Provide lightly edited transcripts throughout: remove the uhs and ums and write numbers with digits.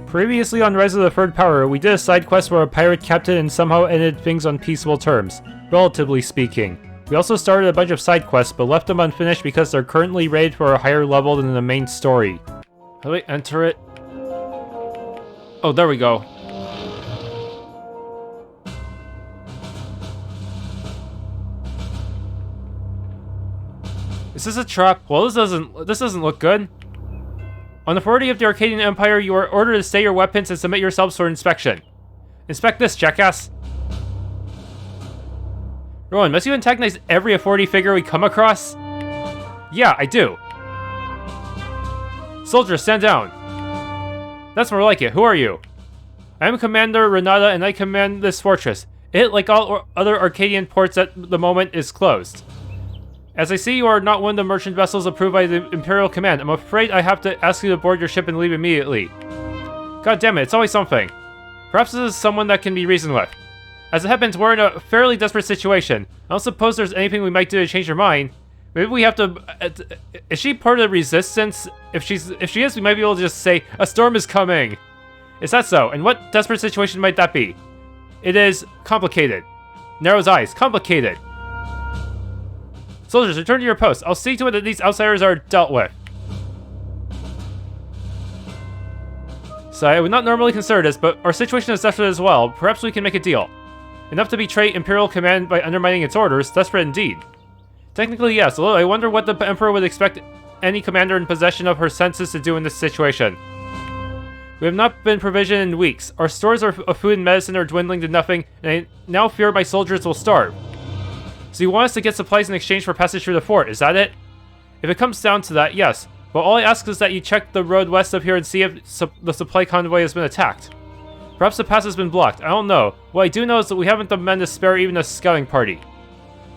Previously on Rise of the Third Power, we did a side quest where a pirate captain and somehow ended things on peaceful terms, relatively speaking. We also started a bunch of side quests, but left them unfinished because they're currently rated for a higher level than the main story. How do we enter it? Oh, there we go. Is this a trap? Well, this doesn't look good. On the authority of the Arkadyan Empire, you are ordered to stay your weapons and submit yourselves for inspection. Inspect this, jackass. Rowan, must you antagonize every authority figure we come across? Yeah, I do. Soldier, stand down. That's more like it. Who are you? I am Commander Renata, and I command this fortress. It, like all other Arkadyan ports at the moment, is closed. As I see you are not one of the merchant vessels approved by the Imperial Command, I'm afraid I have to ask you to board your ship and leave immediately. God damn it, it's always something. Perhaps this is someone that can be reasoned with. As it happens, we're in a fairly desperate situation. I don't suppose there's anything we might do to change her mind. Maybe we have to... Is she part of the resistance? If she is, we might be able to just say, a storm is coming. Is that so? And what desperate situation might that be? It is complicated. Narrows eyes. Complicated. Soldiers, return to your posts. I'll see to it that these outsiders are dealt with. So I would not normally consider this, but our situation is desperate as well. Perhaps we can make a deal. Enough to betray Imperial Command by undermining its orders. Desperate indeed. Technically, yes, although I wonder what the Emperor would expect any commander in possession of her senses to do in this situation. We have not been provisioned in weeks. Our stores of food and medicine are dwindling to nothing, and I now fear my soldiers will starve. So you want us to get supplies in exchange for passage through the fort, is that it? If it comes down to that, yes. But all I ask is that you check the road west of here and see if the supply convoy has been attacked. Perhaps the pass has been blocked, I don't know. What I do know is that we haven't the men to spare even a scouting party.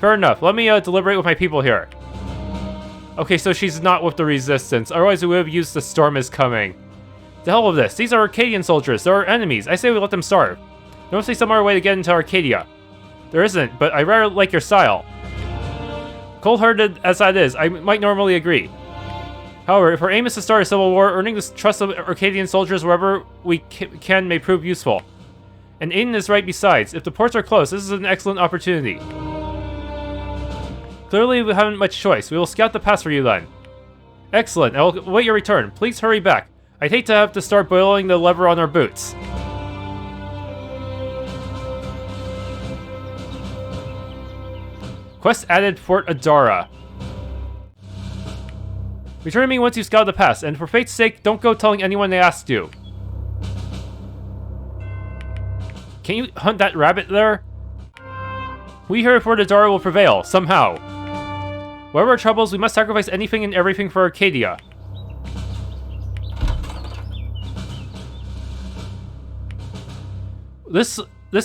Fair enough, let me deliberate with my people here. Okay, so she's not with the resistance, otherwise we would have used the storm is coming. The hell with this, these are Arkadyan soldiers, they're our enemies, I say we let them starve. There must be some other way to get into Arkadya. There isn't, but I rather like your style. Cold-hearted as that is, I might normally agree. However, if our aim is to start a civil war, earning the trust of Arkadyan soldiers wherever we can may prove useful. And Aiden is right besides. If the ports are closed, this is an excellent opportunity. Clearly, we haven't much choice. We will scout the pass for you then. Excellent. I will wait your return. Please hurry back. I'd hate to have to start boiling the lever on our boots. Quest added Fort Adara. Return to me once you scout the pass, and for fate's sake, don't go telling anyone they asked you. Can you hunt that rabbit there? We here at Fort Adara will prevail, somehow. Whatever our troubles, we must sacrifice anything and everything for Arkadya. This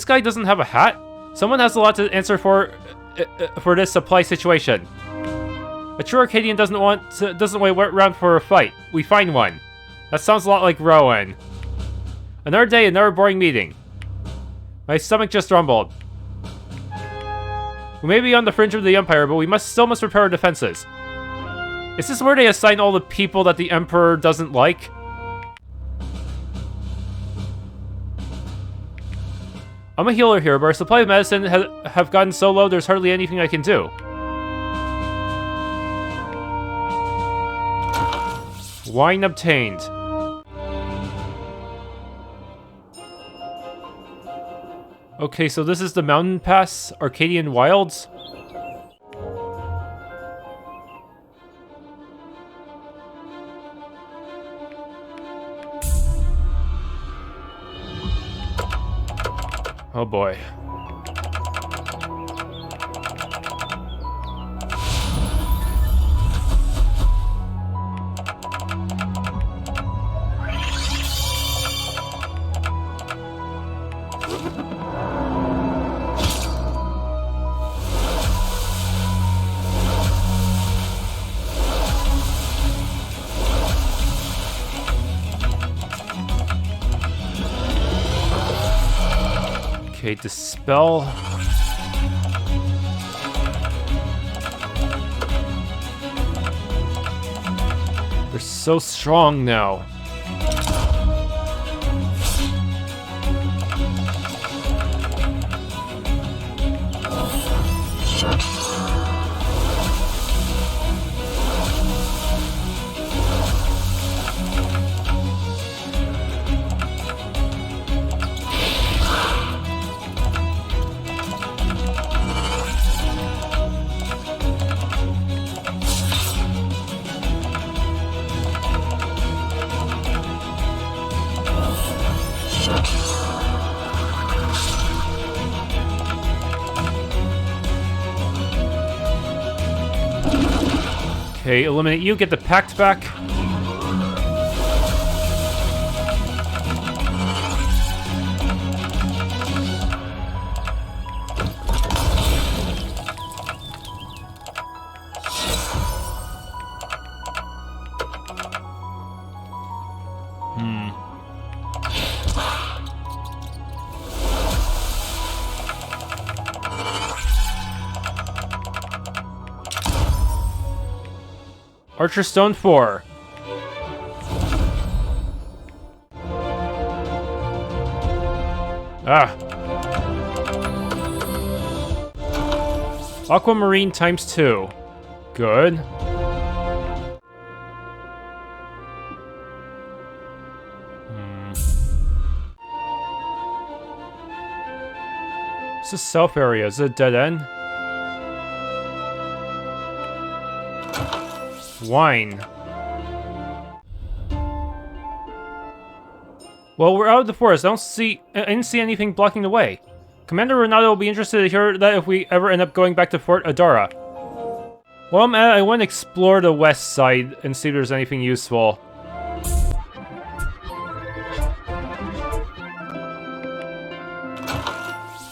guy doesn't have a hat? Someone has a lot to answer for this supply situation. A true Arkadyan doesn't wait around for a fight. We find one. That sounds a lot like Rowan. Another day, another boring meeting. My stomach just rumbled. We may be on the fringe of the Empire, but we still must prepare our defenses. Is this where they assign all the people that the Emperor doesn't like? I'm a healer here, but our supply of medicine have gotten so low there's hardly anything I can do. Wine obtained. Okay, so this is the mountain pass, Arkadyan Wilds. Oh boy. Okay, dispel. They're so strong now. Okay, eliminate you, get the pact back. Archer Stone 4. Ah. Aquamarine times 2. Good. This is south area. Is it a dead end? Wine. Well, we're out of the forest. I didn't see anything blocking the way. Commander Renata will be interested to hear that if we ever end up going back to Fort Adara. While I'm at it, I want to explore the west side and see if there's anything useful.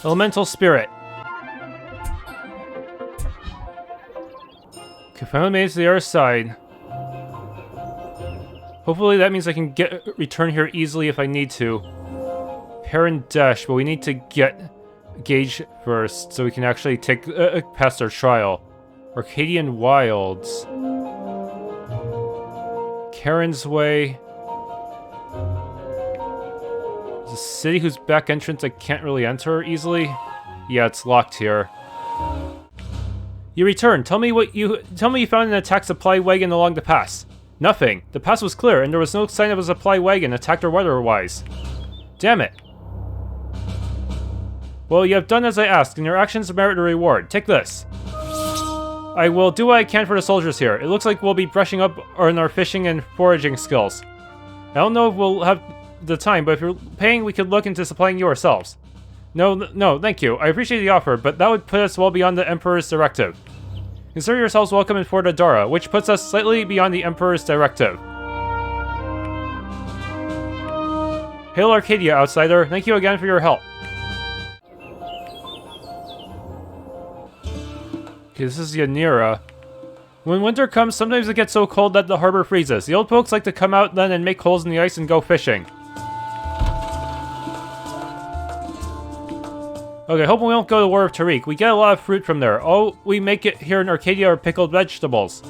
Elemental Spirit. Okay, finally made it to the other side. Hopefully that means I can return here easily if I need to. Peren Desh, but we need to get Gage first so we can actually take past our trial. Arkadyan Wilds. Karinsway. There's a city whose back entrance I can't really enter easily. Yeah, it's locked here. You returned. Tell me you found an attack supply wagon along the pass. Nothing. The pass was clear, and there was no sign of a supply wagon attacked or otherwise. Damn it. Well, you have done as I asked, and your actions merit a reward. Take this. I will do what I can for the soldiers here. It looks like we'll be brushing up on our fishing and foraging skills. I don't know if we'll have the time, but if you're paying, we could look into supplying you ourselves. No, thank you. I appreciate the offer, but that would put us well beyond the Emperor's directive. Consider yourselves welcome in Fort Adara, which puts us slightly beyond the Emperor's directive. Hail Arkadya, outsider. Thank you again for your help. Okay, this is Yanira. When winter comes, sometimes it gets so cold that the harbor freezes. The old folks like to come out then and make holes in the ice and go fishing. Okay, hope we won't go to War of Tariq. We get a lot of fruit from there. All we make it here in Arkadya are pickled vegetables.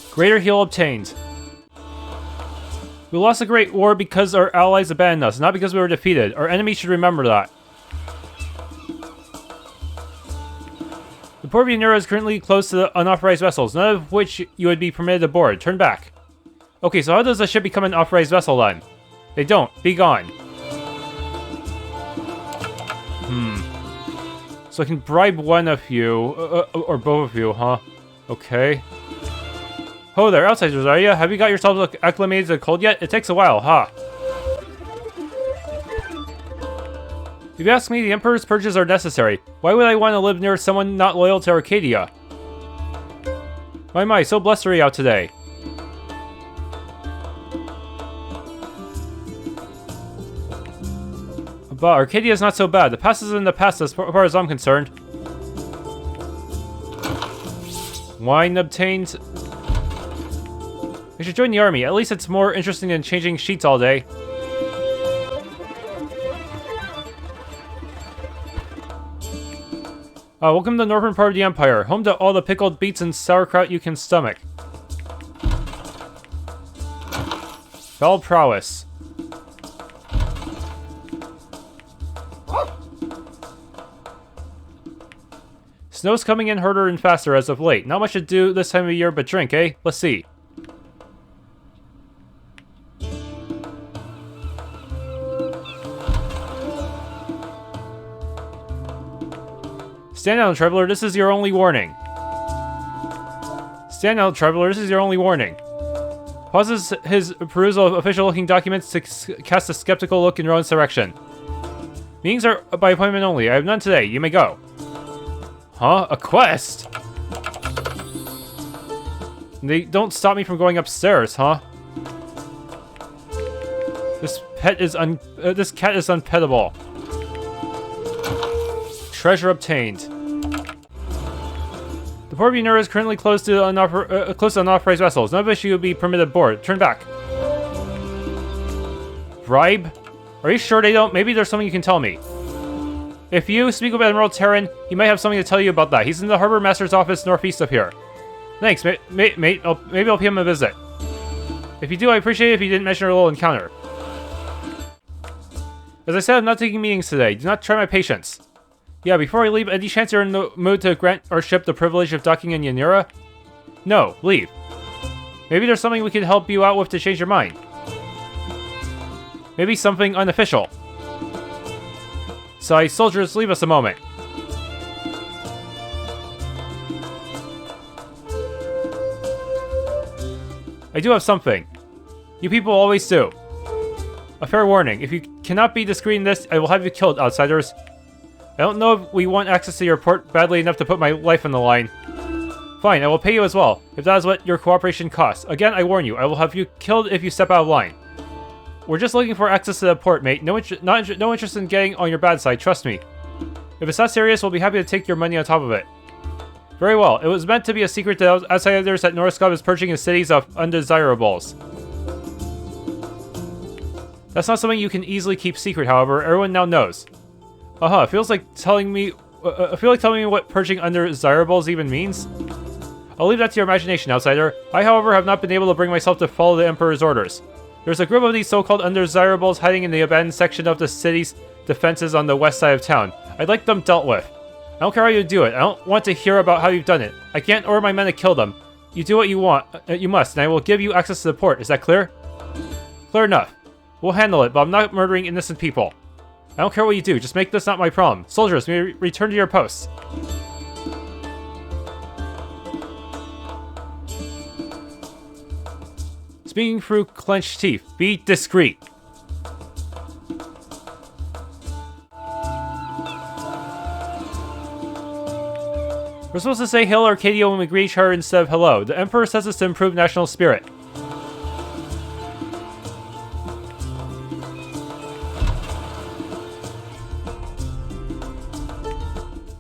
Greater heal obtained. We lost a great war because our allies abandoned us, not because we were defeated. Our enemies should remember that. The port of Yanira is currently closed to the unauthorized vessels, none of which you would be permitted aboard. Turn back. Okay, so how does a ship become an authorized vessel then? They don't. Be gone. So I can bribe one of you, or both of you, huh? Okay. Ho there, outsiders, are ya? Have you got yourselves acclimated to the cold yet? It takes a while, huh? If you ask me, the Emperor's purges are necessary. Why would I want to live near someone not loyal to Arkadya? My, so blustery out today. But Arkadya is not so bad. The past is in the past as far as I'm concerned. Wine obtained. I should join the army. At least it's more interesting than changing sheets all day. Welcome to the northern part of the Empire, home to all the pickled beets and sauerkraut you can stomach. Bell prowess. Snow's coming in harder and faster as of late. Not much to do this time of year but drink, eh? Let's see. Stand down, traveler. This is your only warning. Stand down, traveler. This is your only warning. Pauses his perusal of official-looking documents to cast a skeptical look in Rowan's direction. Meetings are by appointment only. I have none today. You may go. Huh? A quest? They don't stop me from going upstairs, huh? This cat is unpettable. Treasure obtained. The port of Yanira is currently closed to unauthorized vessels. None of which you will be permitted aboard. Turn back. Bribe? Are you sure they don't? Maybe there's something you can tell me. If you speak with Admiral Peren, he might have something to tell you about that. He's in the Harbor Master's office northeast of here. Thanks, mate. Maybe I'll pay him a visit. If you do, I appreciate it if you didn't mention our little encounter. As I said, I'm not taking meetings today. Do not try my patience. Yeah, before I leave, any chance you're in the mood to grant our ship the privilege of docking in Yanira? No, leave. Maybe there's something we can help you out with to change your mind. Maybe something unofficial. Sorry, soldiers, leave us a moment. I do have something. You people always do. A fair warning, if you cannot be discreet in this, I will have you killed, outsiders. I don't know if we want access to your port badly enough to put my life on the line. Fine, I will pay you as well, if that is what your cooperation costs. Again, I warn you, I will have you killed if you step out of line. We're just looking for access to the port, mate. No interest in getting on your bad side, trust me. If it's not serious, we'll be happy to take your money on top of it. Very well, it was meant to be a secret to outsiders that Noraskov is purging his cities of undesirables. That's not something you can easily keep secret, however. Everyone now knows. It feels like telling me... I feel like telling me what purging undesirables even means. I'll leave that to your imagination, outsider. I, however, have not been able to bring myself to follow the Emperor's orders. There's a group of these so-called undesirables hiding in the abandoned section of the city's defenses on the west side of town. I'd like them dealt with. I don't care how you do it. I don't want to hear about how you've done it. I can't order my men to kill them. You do what you want. You must, and I will give you access to the port. Is that clear? Clear enough. We'll handle it, but I'm not murdering innocent people. I don't care what you do, just make this not my problem. Soldiers, may return to your posts. Speaking through clenched teeth, be discreet. We're supposed to say Hail Arkadya when we greet each other instead of hello. The Emperor says this to improve national spirit.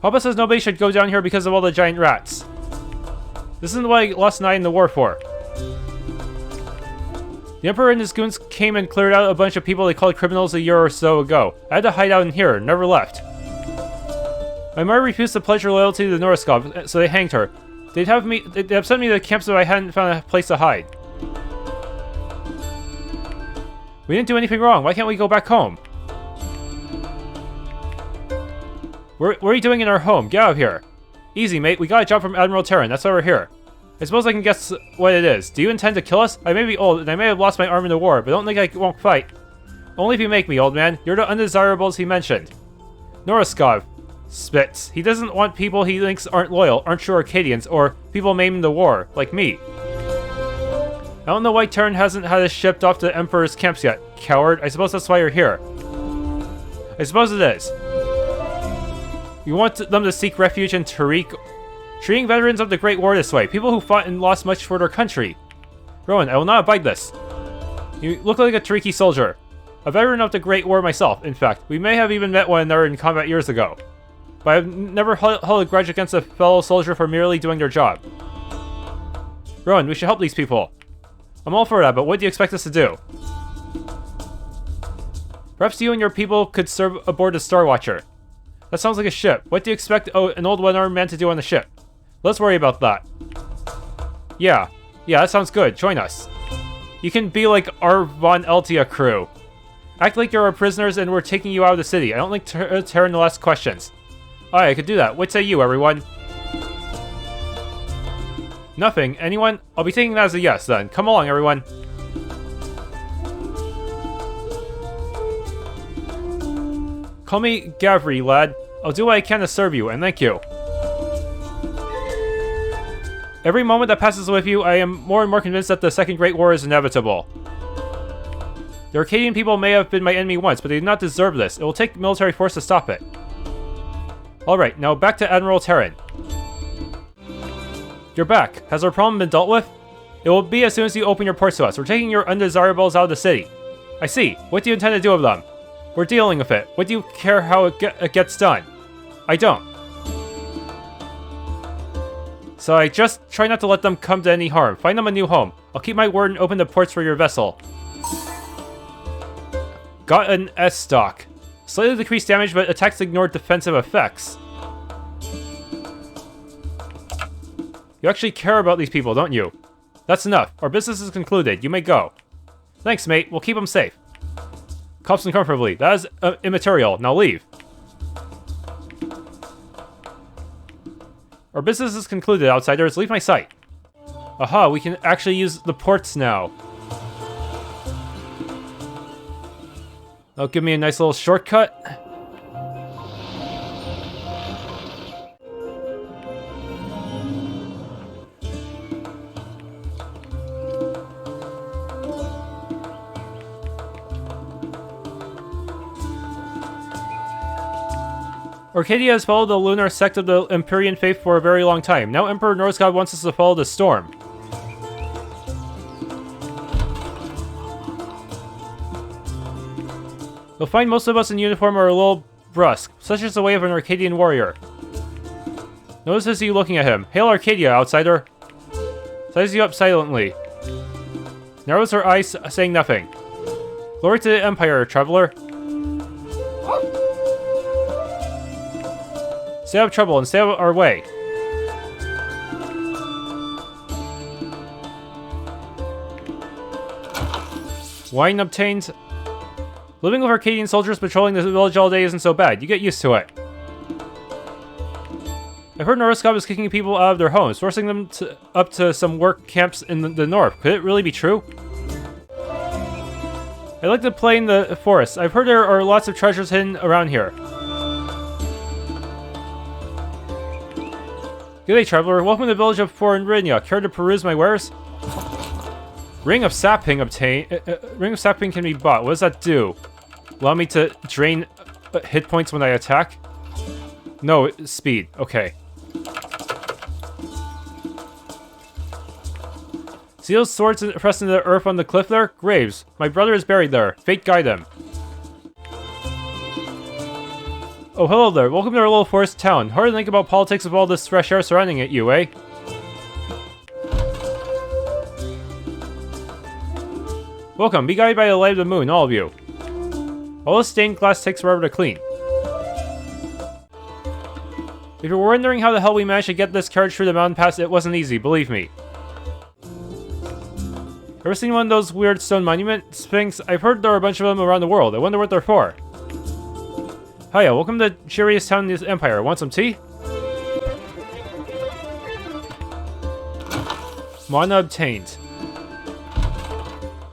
Papa says nobody should go down here because of all the giant rats. This isn't what I lost an eye in the war for. The Emperor and his goons came and cleared out a bunch of people they called criminals a year or so ago. I had to hide out in here, never left. My mother refused to pledge her loyalty to the Noraskov, so they hanged her. They'd sent me to the camp so I hadn't found a place to hide. We didn't do anything wrong, why can't we go back home? What are you doing in our home? Get out of here. Easy, mate. We got a job from Admiral Peren. That's why we're here. I suppose I can guess what it is. Do you intend to kill us? I may be old, and I may have lost my arm in the war, but don't think I won't fight. Only if you make me, old man. You're the undesirables he mentioned. Noraskov spits. He doesn't want people he thinks aren't loyal, aren't true Arkadyans, or people maimed in the war, like me. I don't know why Peren hasn't had us shipped off to the Emperor's camps yet, coward. I suppose that's why you're here. I suppose it is. You want them to seek refuge in Tariq? Treating veterans of the Great War this way, people who fought and lost much for their country. Rowan, I will not abide this. You look like a Tariqi soldier. A veteran of the Great War myself, in fact. We may have even met one another in combat years ago. But I've never held a grudge against a fellow soldier for merely doing their job. Rowan, we should help these people. I'm all for that, but what do you expect us to do? Perhaps you and your people could serve aboard the Star Watcher. That sounds like a ship. What do you expect an old one-armed man to do on the ship? Let's worry about that. Yeah, that sounds good. Join us. You can be like our Von Eltia crew. Act like you're our prisoners and we're taking you out of the city. I don't like Peren will ask questions. Alright, I could do that. What say you, everyone? Nothing. Anyone? I'll be taking that as a yes, then. Come along, everyone. Call me Gavri, lad. I'll do what I can to serve you, and thank you. Every moment that passes with you, I am more and more convinced that the Second Great War is inevitable. The Arkadyan people may have been my enemy once, but they do not deserve this. It will take military force to stop it. Alright, now back to Admiral Peren. You're back. Has our problem been dealt with? It will be as soon as you open your ports to us. We're taking your undesirables out of the city. I see. What do you intend to do with them? We're dealing with it. What do you care how it gets done? I don't. So I just try not to let them come to any harm. Find them a new home. I'll keep my word and open the ports for your vessel. Got an S-stock. Slightly decreased damage, but attacks ignore defensive effects. You actually care about these people, don't you? That's enough. Our business is concluded. You may go. Thanks, mate. We'll keep them safe. Cups them comfortably. That is immaterial. Now leave. Our business is concluded, outsiders. Leave my sight. Aha, we can actually use the ports now. That'll give me a nice little shortcut. Arkadya has followed the lunar sect of the Empyrean faith for a very long time. Now Emperor Noraskov wants us to follow the storm. You'll find most of us in uniform are a little brusque. Such is the way of an Arkadyan warrior. Notices you looking at him. Hail Arkadya, outsider. Sizes you up silently. Narrows her eyes, saying nothing. Glory to the Empire, traveler. Stay out of trouble and stay out of our way. Wine obtained. Living with Arkadyan soldiers patrolling the village all day isn't so bad. You get used to it. I've heard Noraskov is kicking people out of their homes, forcing them up to some work camps in the north. Could it really be true? I like to play in the forest. I've heard there are lots of treasures hidden around here. G'day, traveler. Welcome to the village of Forinya. Care to peruse my wares? Ring of Sapping obtained. Ring of Sapping can be bought. What does that do? Allow me to drain hit points when I attack? No, speed. Okay. See those swords pressed into the earth on the cliff there? Graves. My brother is buried there. Fate guide him. Oh, hello there. Welcome to our little forest town. Hard to think about politics with all this fresh air surrounding it, you, eh? Welcome. Be guided by the light of the moon, all of you. All this stained glass takes forever to clean. If you're wondering how the hell we managed to get this carriage through the mountain pass, it wasn't easy, believe me. Ever seen one of those weird stone monument things? I've heard there are a bunch of them around the world. I wonder what they're for. Hiya, welcome to the cheeriest town in the Empire. Want some tea? Mana obtained.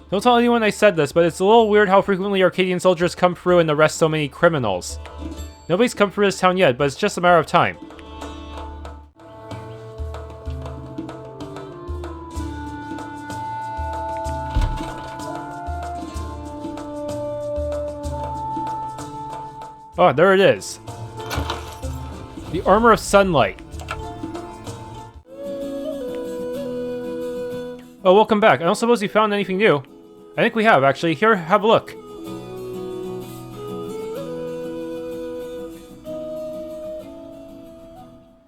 Don't tell anyone I said this, but it's a little weird how frequently Arkadyan soldiers come through and arrest so many criminals. Nobody's come through this town yet, but it's just a matter of time. Oh, there it is. The Armor of Sunlight. Oh, welcome back. I don't suppose you found anything new. I think we have, actually. Here, have a look.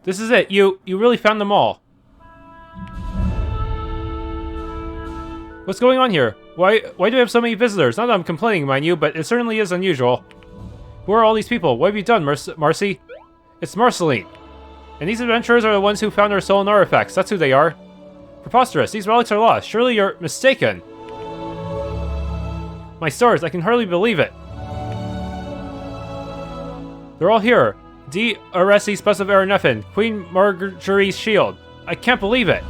This is it. You really found them all. What's going on here? Why do we have so many visitors? Not that I'm complaining, mind you, but it certainly is unusual. Who are all these people? What have you done, Marcy? It's Marceline. And these adventurers are the ones who found our stolen artifacts. That's who they are. Preposterous. These relics are lost. Surely you're mistaken. My stars, I can hardly believe it. They're all here. D. Aresi Spesiv Aranefin, Queen Marjorie's shield. I can't believe it.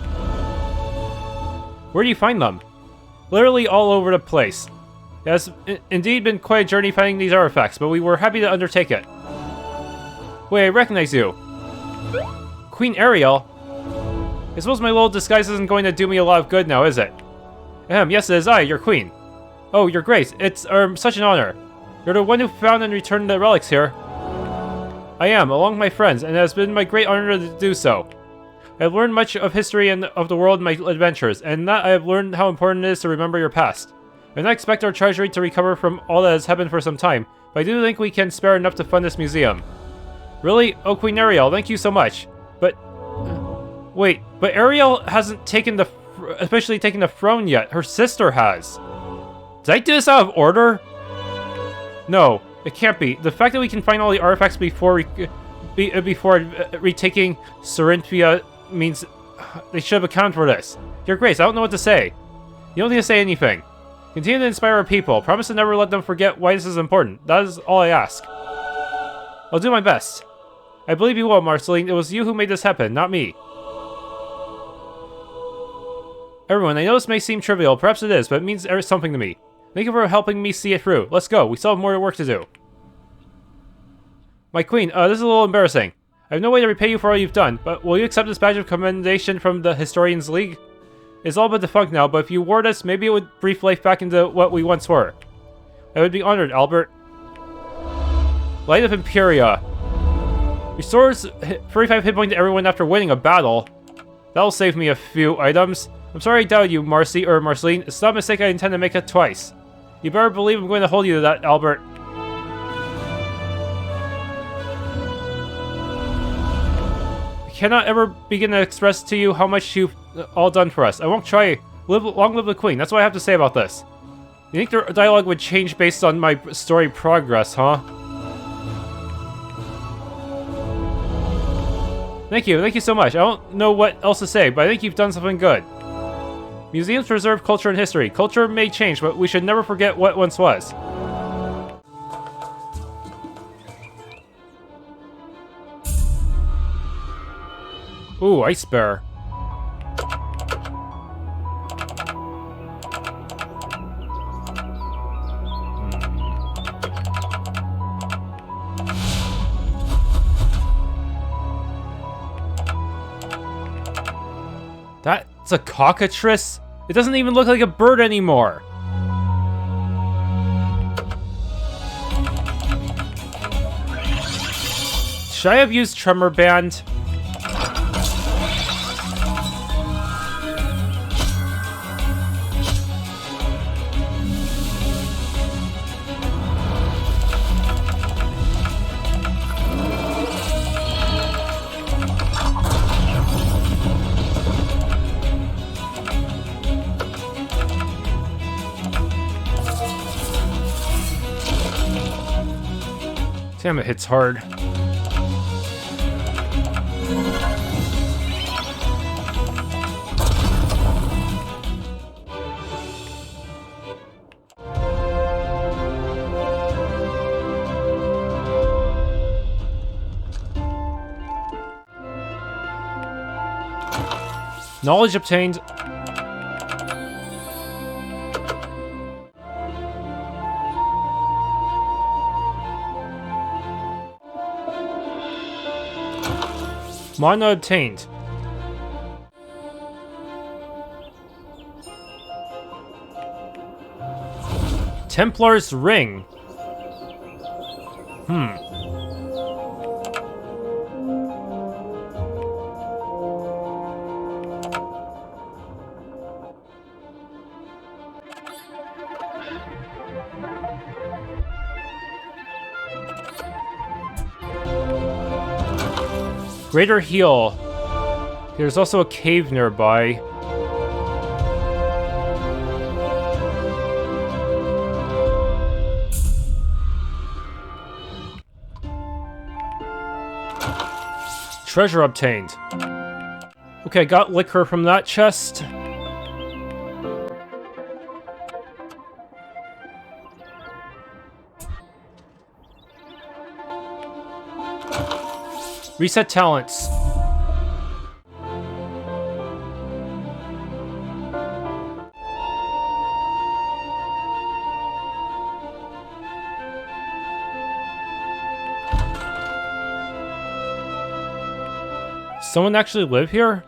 Where do you find them? Literally all over the place. It has indeed been quite a journey finding these artifacts, but we were happy to undertake it. Wait, I recognize you. Queen Ariel? I suppose my little disguise isn't going to do me a lot of good now, is it? Yes, it is I, your queen. Oh, Your Grace, it's such an honor. You're the one who found and returned the relics here. I am, along with my friends, and it has been my great honor to do so. I have learned much of history and of the world in my adventures, and in that I have learned how important it is to remember your past. I do not expect our treasury to recover from all that has happened for some time, but I do think we can spare enough to fund this museum. Really? Oh, Queen Ariel, thank you so much. But... wait, but Ariel hasn't officially taken the throne yet. Her sister has. Did I do this out of order? No, it can't be. The fact that we can find all the artifacts before retaking Cirinthia means they should have accounted for this. Your Grace, I don't know what to say. You don't need to say anything. Continue to inspire our people. Promise to never let them forget why this is important. That is all I ask. I'll do my best. I believe you will, Marceline. It was you who made this happen, not me. Everyone, I know this may seem trivial. Perhaps it is, but it means something to me. Thank you for helping me see it through. Let's go. We still have more work to do. My queen, this is a little embarrassing. I have no way to repay you for all you've done, but will you accept this badge of commendation from the Historians League? It's all but defunct now, but if you ward us, maybe it would breathe life back into what we once were. I would be honored, Albert. Light of Imperia. Restores 35 hit points to everyone after winning a battle. That'll save me a few items. I'm sorry I doubted you, Marceline. It's not a mistake I intend to make it twice. You better believe I'm going to hold you to that, Albert. I cannot ever begin to express to you how much you've all done for us. I won't try. Long live the Queen. That's what I have to say about this. You think the dialogue would change based on my story progress, huh? Thank you so much. I don't know what else to say, but I think you've done something good. Museums preserve culture and history. Culture may change, but we should never forget what once was. Ooh, Ice Bear. That's a cockatrice? It doesn't even look like a bird anymore. Should I have used Tremor Band? Damn, it hits hard. Knowledge obtained. Mana obtained. Templar's Ring. Greater heal. There's also a cave nearby. Treasure obtained. Okay, I got liquor from that chest. Reset talents. Someone actually live here?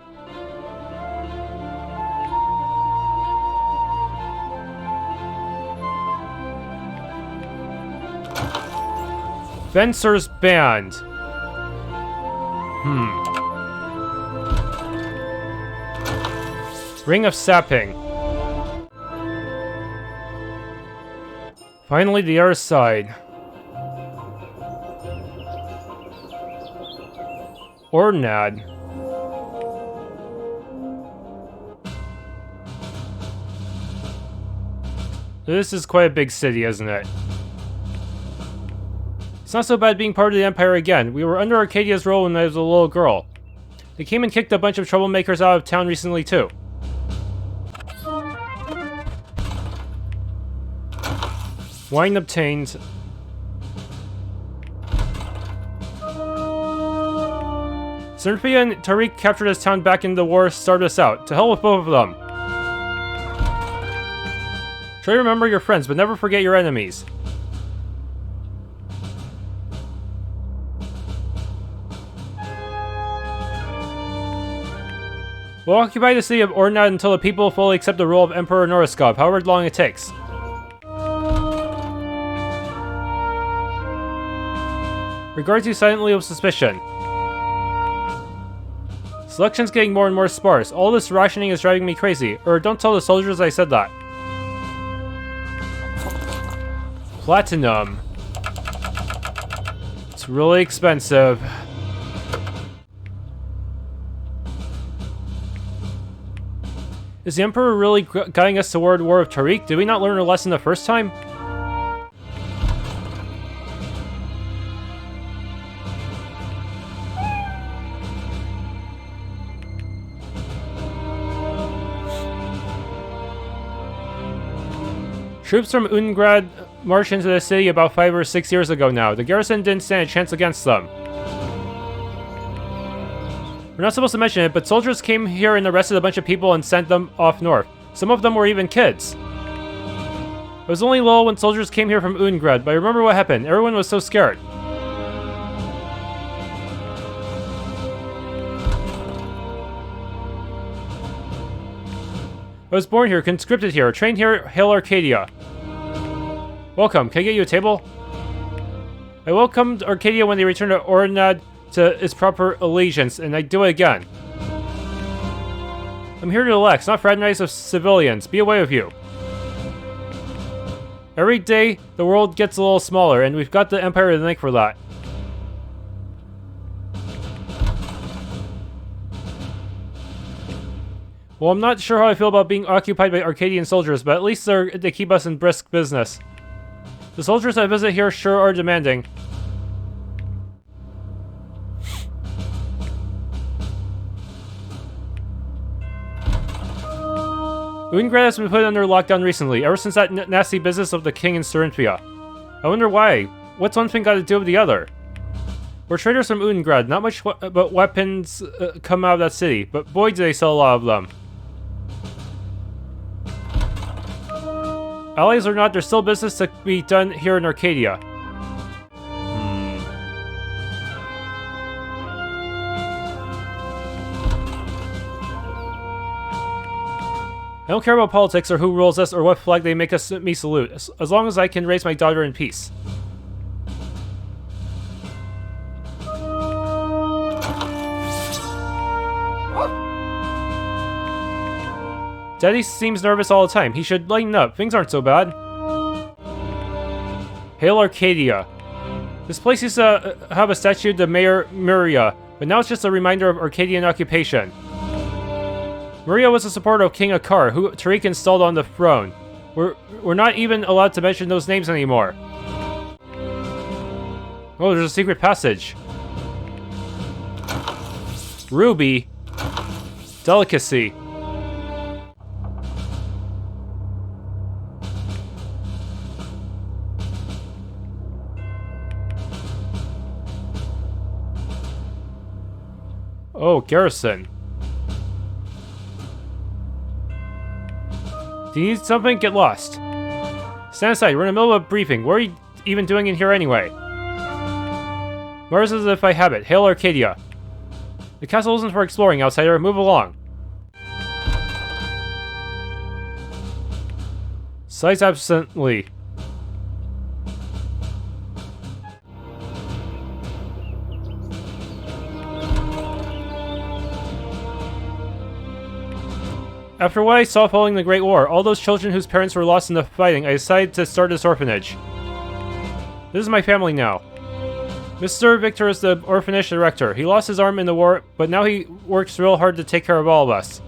Fencer's Band. Ring of Sapping. Finally, the other side. Orenad. This is quite a big city, isn't it? It's not so bad being part of the Empire again. We were under Arkadya's rule when I was a little girl. They came and kicked a bunch of troublemakers out of town recently, too. Wine obtained. Cirinthia and Tariq captured this town back in the war, started us out. To hell with both of them. Try to remember your friends, but never forget your enemies. We'll occupy the city of Orenad until the people fully accept the rule of Emperor Noraskov, however long it takes. Regards you silently with suspicion. Selection's getting more and more sparse. All this rationing is driving me crazy. Don't tell the soldiers I said that. Platinum. It's really expensive. Is the Emperor really guiding us toward War of Tariq? Did we not learn a lesson the first time? Troops from Orenad marched into the city about 5 or 6 years ago now. The garrison didn't stand a chance against them. We're not supposed to mention it, but soldiers came here and arrested a bunch of people and sent them off north. Some of them were even kids. I was only little when soldiers came here from Orenad, but I remember what happened. Everyone was so scared. I was born here, conscripted here, trained here, hail Arkadya. Welcome, can I get you a table? I welcomed Arkadya when they returned to Orenad to its proper allegiance, and I do it again. I'm here to relax, not fraternize with civilians. Be away with you. Every day, the world gets a little smaller, and we've got the Empire to thank for that. Well, I'm not sure how I feel about being occupied by Arkadyan soldiers, but at least they keep us in brisk business. The soldiers I visit here sure are demanding. Orenad has been put under lockdown recently, ever since that nasty business of the king in Cirinthia. I wonder why. What's one thing got to do with the other? We're traders from Orenad, not much but weapons come out of that city, but boy do they sell a lot of them. Allies or not, there's still business to be done here in Arkadya. I don't care about politics or who rules us or what flag they make me salute, as long as I can raise my daughter in peace. Daddy seems nervous all the time. He should lighten up. Things aren't so bad. Hail Arkadya. This place used to have a statue to Mayor Muria, but now it's just a reminder of Arkadyan occupation. Muria was a supporter of King Akar, who Tariq installed on the throne. We're not even allowed to mention those names anymore. Oh, there's a secret passage. Ruby. Delicacy. Oh, garrison. Do you need something? Get lost. Stand aside, we're in the middle of a briefing. What are you even doing in here anyway? Mars as if I have it. Hail Arkadya. The castle isn't for exploring, outsider. Move along. Sighs absently. After what I saw following the Great War, all those children whose parents were lost in the fighting, I decided to start this orphanage. This is my family now. Mr. Victor is the orphanage director. He lost his arm in the war, but now he works real hard to take care of all of us.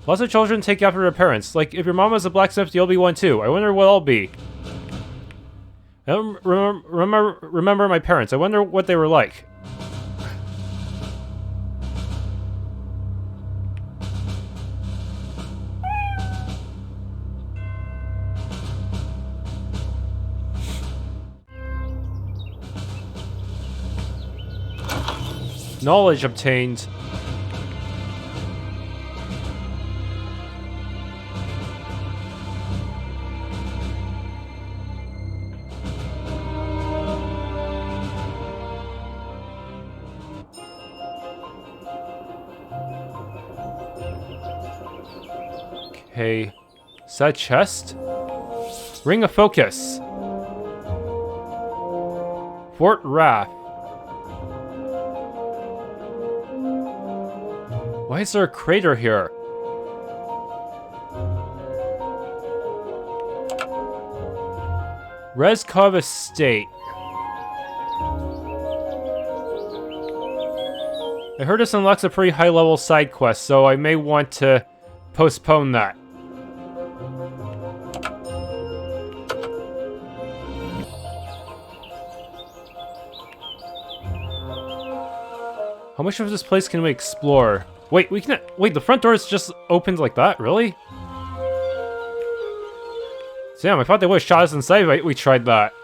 Lots of children take after their parents. Like, if your mom was a blacksmith, you'll be one too. I wonder what I'll be. I don't remember my parents. I wonder what they were like. Knowledge obtained. Okay. Is that a chest? Ring of Focus. Fort Wrath. Why is there a crater here? Noraskov Estate. I heard this unlocks a pretty high-level side quest, so I may want to postpone that. How much of this place can we explore? Wait, we can. Wait, the front door is just opened like that? Really? Damn, I thought they would have shot us inside if we tried that.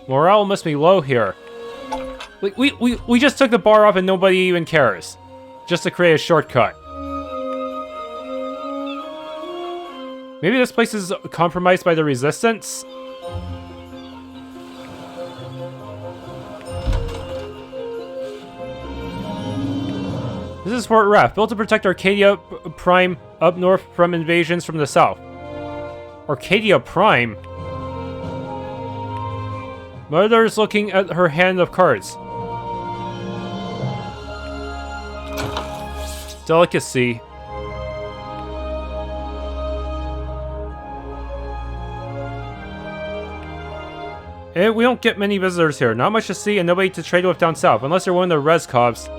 Morale must be low here. Like, we just took the bar off and nobody even cares. Just to create a shortcut. Maybe this place is compromised by the Resistance? This is Fort Wrath, built to protect Arkadya Prime up north from invasions from the south. Arkadya Prime? Mother's looking at her hand of cards. Delicacy. And we don't get many visitors here. Not much to see and nobody to trade with down south, unless you're one of the Noraskov.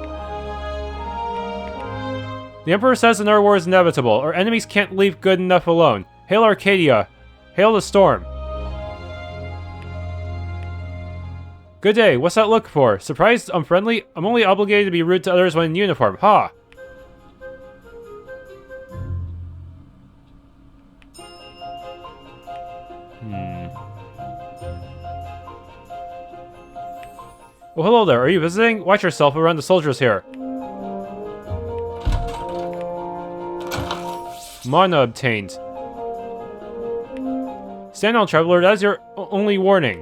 The Emperor says another war is inevitable. Our enemies can't leave good enough alone. Hail Arkadya. Hail the storm. Good day. What's that look for? Surprised? Unfriendly? I'm only obligated to be rude to others when in uniform. Ha! Oh, hello there. Are you visiting? Watch yourself around the soldiers here. Mana obtained. Stand on, traveler. That is your only warning.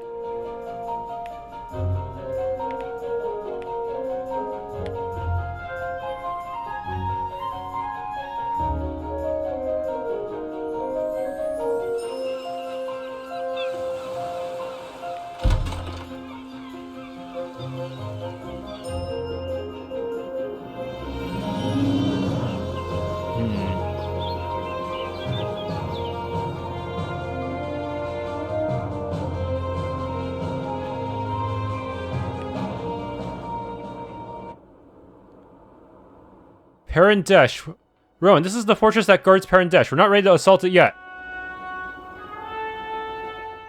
Peren Desh. Rowan, this is the fortress that guards Peren Desh. We're not ready to assault it yet.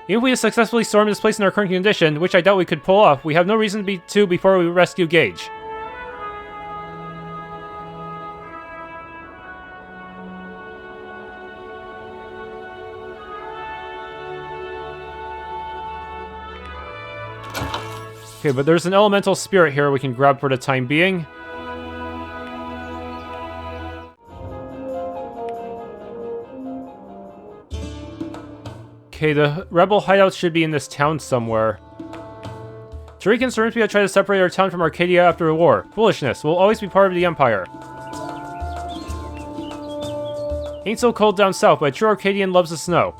Even if we successfully storm this place in our current condition, which I doubt we could pull off, we have no reason to before we rescue Gage. Okay, but there's an elemental spirit here we can grab for the time being. Okay, the rebel hideout should be in this town somewhere. Tariq and Cirinthia tried to separate our town from Arkadya after the war. Foolishness. We'll always be part of the Empire. Ain't so cold down south, but a true Arkadyan loves the snow.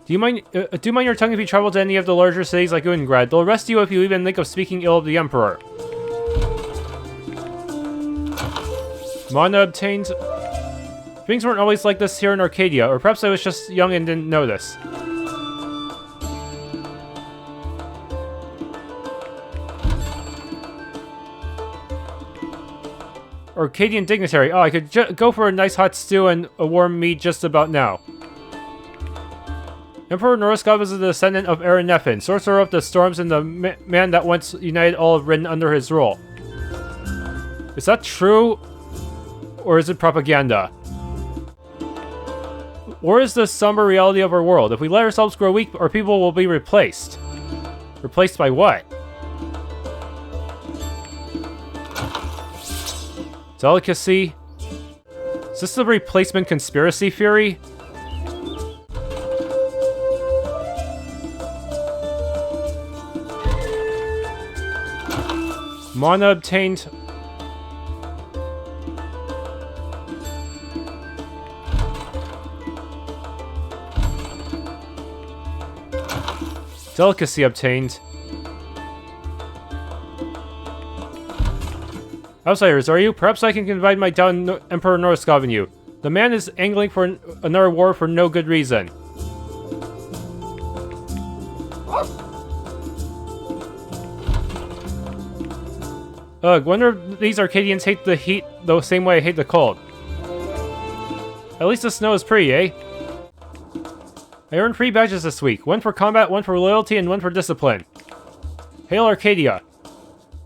Do you mind your tongue if you travel to any of the larger cities like Urengrad? They'll arrest you if you even think of speaking ill of the Emperor. Mana obtained. Things weren't always like this here in Arkadya, or perhaps I was just young and didn't notice. Arkadyan dignitary. Oh, I could go for a nice hot stew and a warm meat just about now. Emperor Noraskov is a descendant of Eren, sorcerer of the storms and the man that once united all of Rin under his rule. Is that true? Or is it propaganda? Or is the somber reality of our world? If we let ourselves grow weak, our people will be replaced. Replaced by what? Delicacy? Is this the replacement conspiracy theory? Mana obtained. Delicacy obtained. Outsiders, are you? Perhaps I can confide my doubt in Emperor Noraskov in you. The man is angling for another war for no good reason. Ugh, wonder if these Arkadians hate the heat the same way I hate the cold. At least the snow is pretty, eh? I earned 3 badges this week. 1 for combat, 1 for loyalty, and 1 for discipline. Hail Arkadya.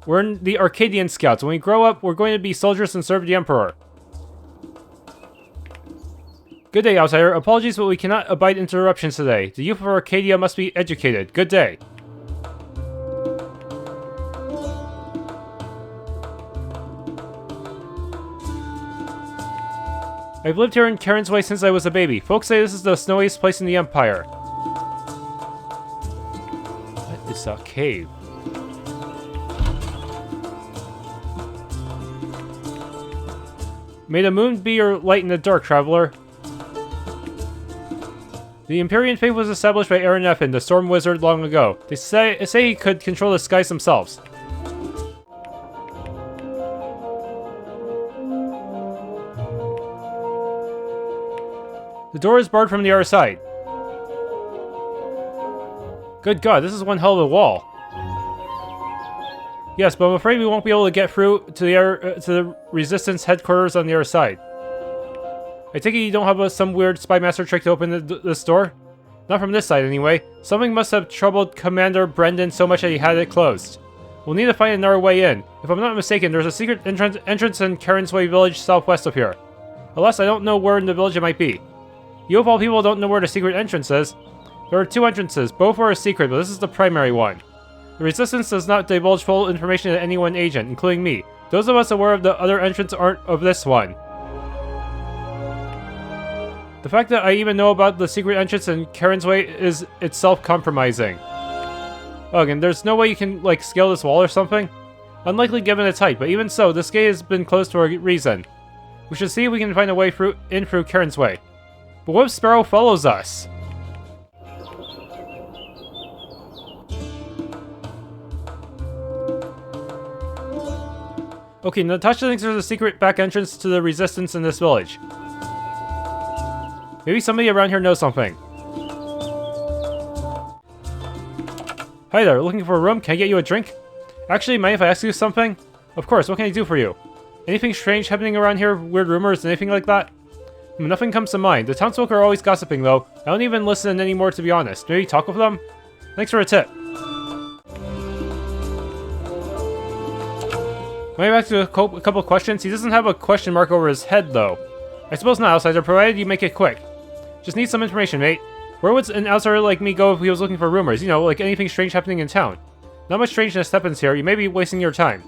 We're in the Arkadyan Scouts. When we grow up, we're going to be soldiers and serve the Emperor. Good day, outsider. Apologies, but we cannot abide interruptions today. The youth of Arkadya must be educated. Good day. I've lived here in Karinsway since I was a baby. Folks say this is the snowiest place in the Empire. What is a cave? May the moon be your light in the dark, traveler. The Empyrean faith was established by Eren, the Storm Wizard, long ago. They say he could control the skies themselves. The door is barred from the other side. Good God, this is one hell of a wall. Yes, but I'm afraid we won't be able to get through to the Resistance headquarters on the other side. I take it you don't have some weird spy master trick to open this door? Not from this side, anyway. Something must have troubled Commander Brendan so much that he had it closed. We'll need to find another way in. If I'm not mistaken, there's a secret entrance in Karinsway village southwest of here. Alas, I don't know where in the village it might be. You of all people don't know where the secret entrance is. There are 2 entrances, both are a secret, but this is the primary one. The Resistance does not divulge full information to any one agent, including me. Those of us aware of the other entrance aren't of this one. The fact that I even know about the secret entrance in Karinsway is itself compromising. Ugh, and there's no way you can, like, scale this wall or something? Unlikely given its height, but even so, this gate has been closed for a reason. We should see if we can find a way in through Karinsway. But what if Sparrow follows us? Okay, Natasha thinks there's a secret back entrance to the Resistance in this village. Maybe somebody around here knows something. Hi there, looking for a room? Can I get you a drink? Actually, mind if I ask you something? Of course, what can I do for you? Anything strange happening around here? Weird rumors, anything like that? Nothing comes to mind. The townsfolk are always gossiping, though. I don't even listen anymore, to be honest. Maybe talk with them? Thanks for a tip. Going back to a couple questions. He doesn't have a question mark over his head, though. I suppose not, outsider, provided you make it quick. Just need some information, mate. Where would an outsider like me go if he was looking for rumors? You know, like anything strange happening in town. Not much strangeness happens here. You may be wasting your time.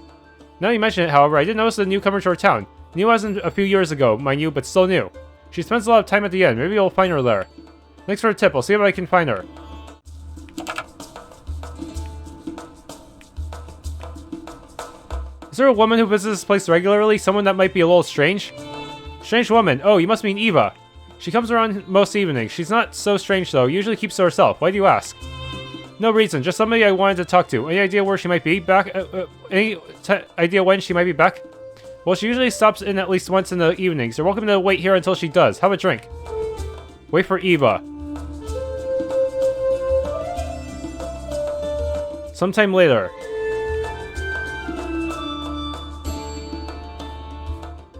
Now you mention it, however, I did notice a newcomer to our town. New as in a few years ago, mind you, but still new. She spends a lot of time at the inn. Maybe you'll find her there. Thanks for the tip. I'll see if I can find her. Is there a woman who visits this place regularly? Someone that might be a little strange? Strange woman. Oh, you must mean Eva. She comes around most evenings. She's not so strange though, usually keeps to herself. Why do you ask? No reason, just somebody I wanted to talk to. Any idea where she might be back? Any idea when she might be back? Well, she usually stops in at least once in the evenings. You're welcome to wait here until she does. Have a drink. Wait for Eva. Sometime later.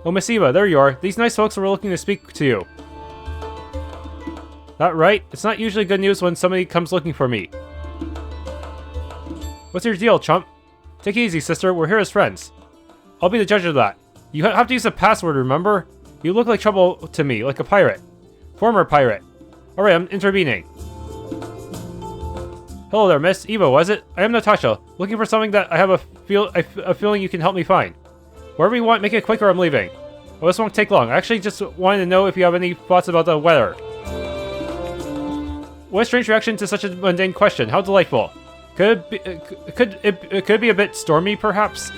Oh, Miss Eva, there you are. These nice folks were looking to speak to you. That right? It's not usually good news when somebody comes looking for me. What's your deal, chump? Take it easy, sister. We're here as friends. I'll be the judge of that. You have to use a password, remember? You look like trouble to me, like a pirate. Former pirate. Alright, I'm intervening. Hello there, miss. Eva, was it? I am Natasha, looking for something that I have a feeling you can help me find. Wherever you want, make it quick or I'm leaving. Oh, this won't take long. I actually just wanted to know if you have any thoughts about the weather. What a strange reaction to such a mundane question. How delightful. Could it be a bit stormy, perhaps?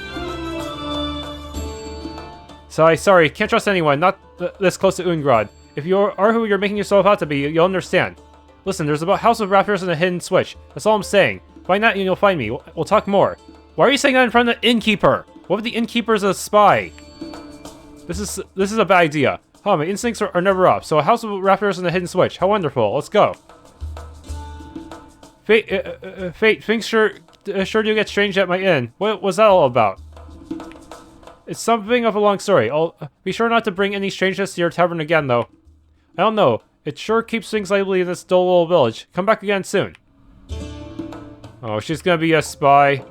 Sorry, can't trust anyone, not this close to Ungrad. If you are who you're making yourself out to be, you'll understand. Listen, there's a house of raptors and a hidden switch. That's all I'm saying. Find that and you'll find me. We'll talk more. Why are you saying that in front of the innkeeper? What if the innkeeper's a spy? This is a bad idea. Huh, my instincts are never off. So a house of raptors and a hidden switch. How wonderful. Let's go. Fate, things sure do get strange at my inn. What was that all about? It's something of a long story. I'll be sure not to bring any strangeness to your tavern again, though. I don't know. It sure keeps things lively in this dull little village. Come back again soon. Oh, she's gonna be a spy.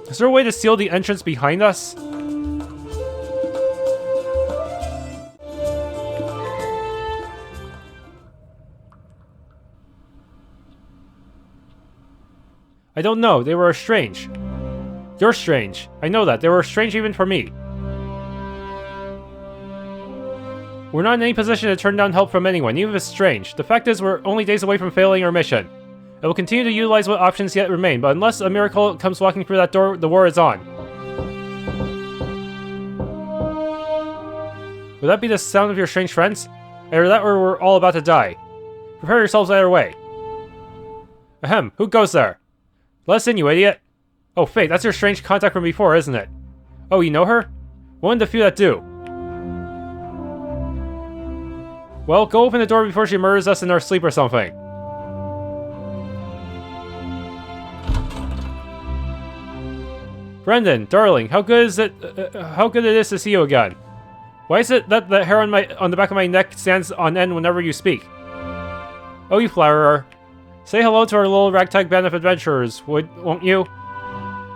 Is there a way to seal the entrance behind us? I don't know. They were strange. You're strange. I know that. They were strange even for me. We're not in any position to turn down help from anyone, even if it's strange. The fact is, we're only days away from failing our mission. I will continue to utilize what options yet remain, but unless a miracle comes walking through that door, the war is on. Would that be the sound of your strange friends? Or that or we're all about to die? Prepare yourselves either way. Ahem, who goes there? Let us in, you idiot. Oh, Fate, that's your strange contact from before, isn't it? Oh, you know her? One of the few that do. Well, go open the door before she murders us in our sleep or something. Brendan, darling, how good it is to see you again. Why is it that the hair on the back of my neck stands on end whenever you speak? Oh, you flatterer. Say hello to our little ragtag band of adventurers, won't you?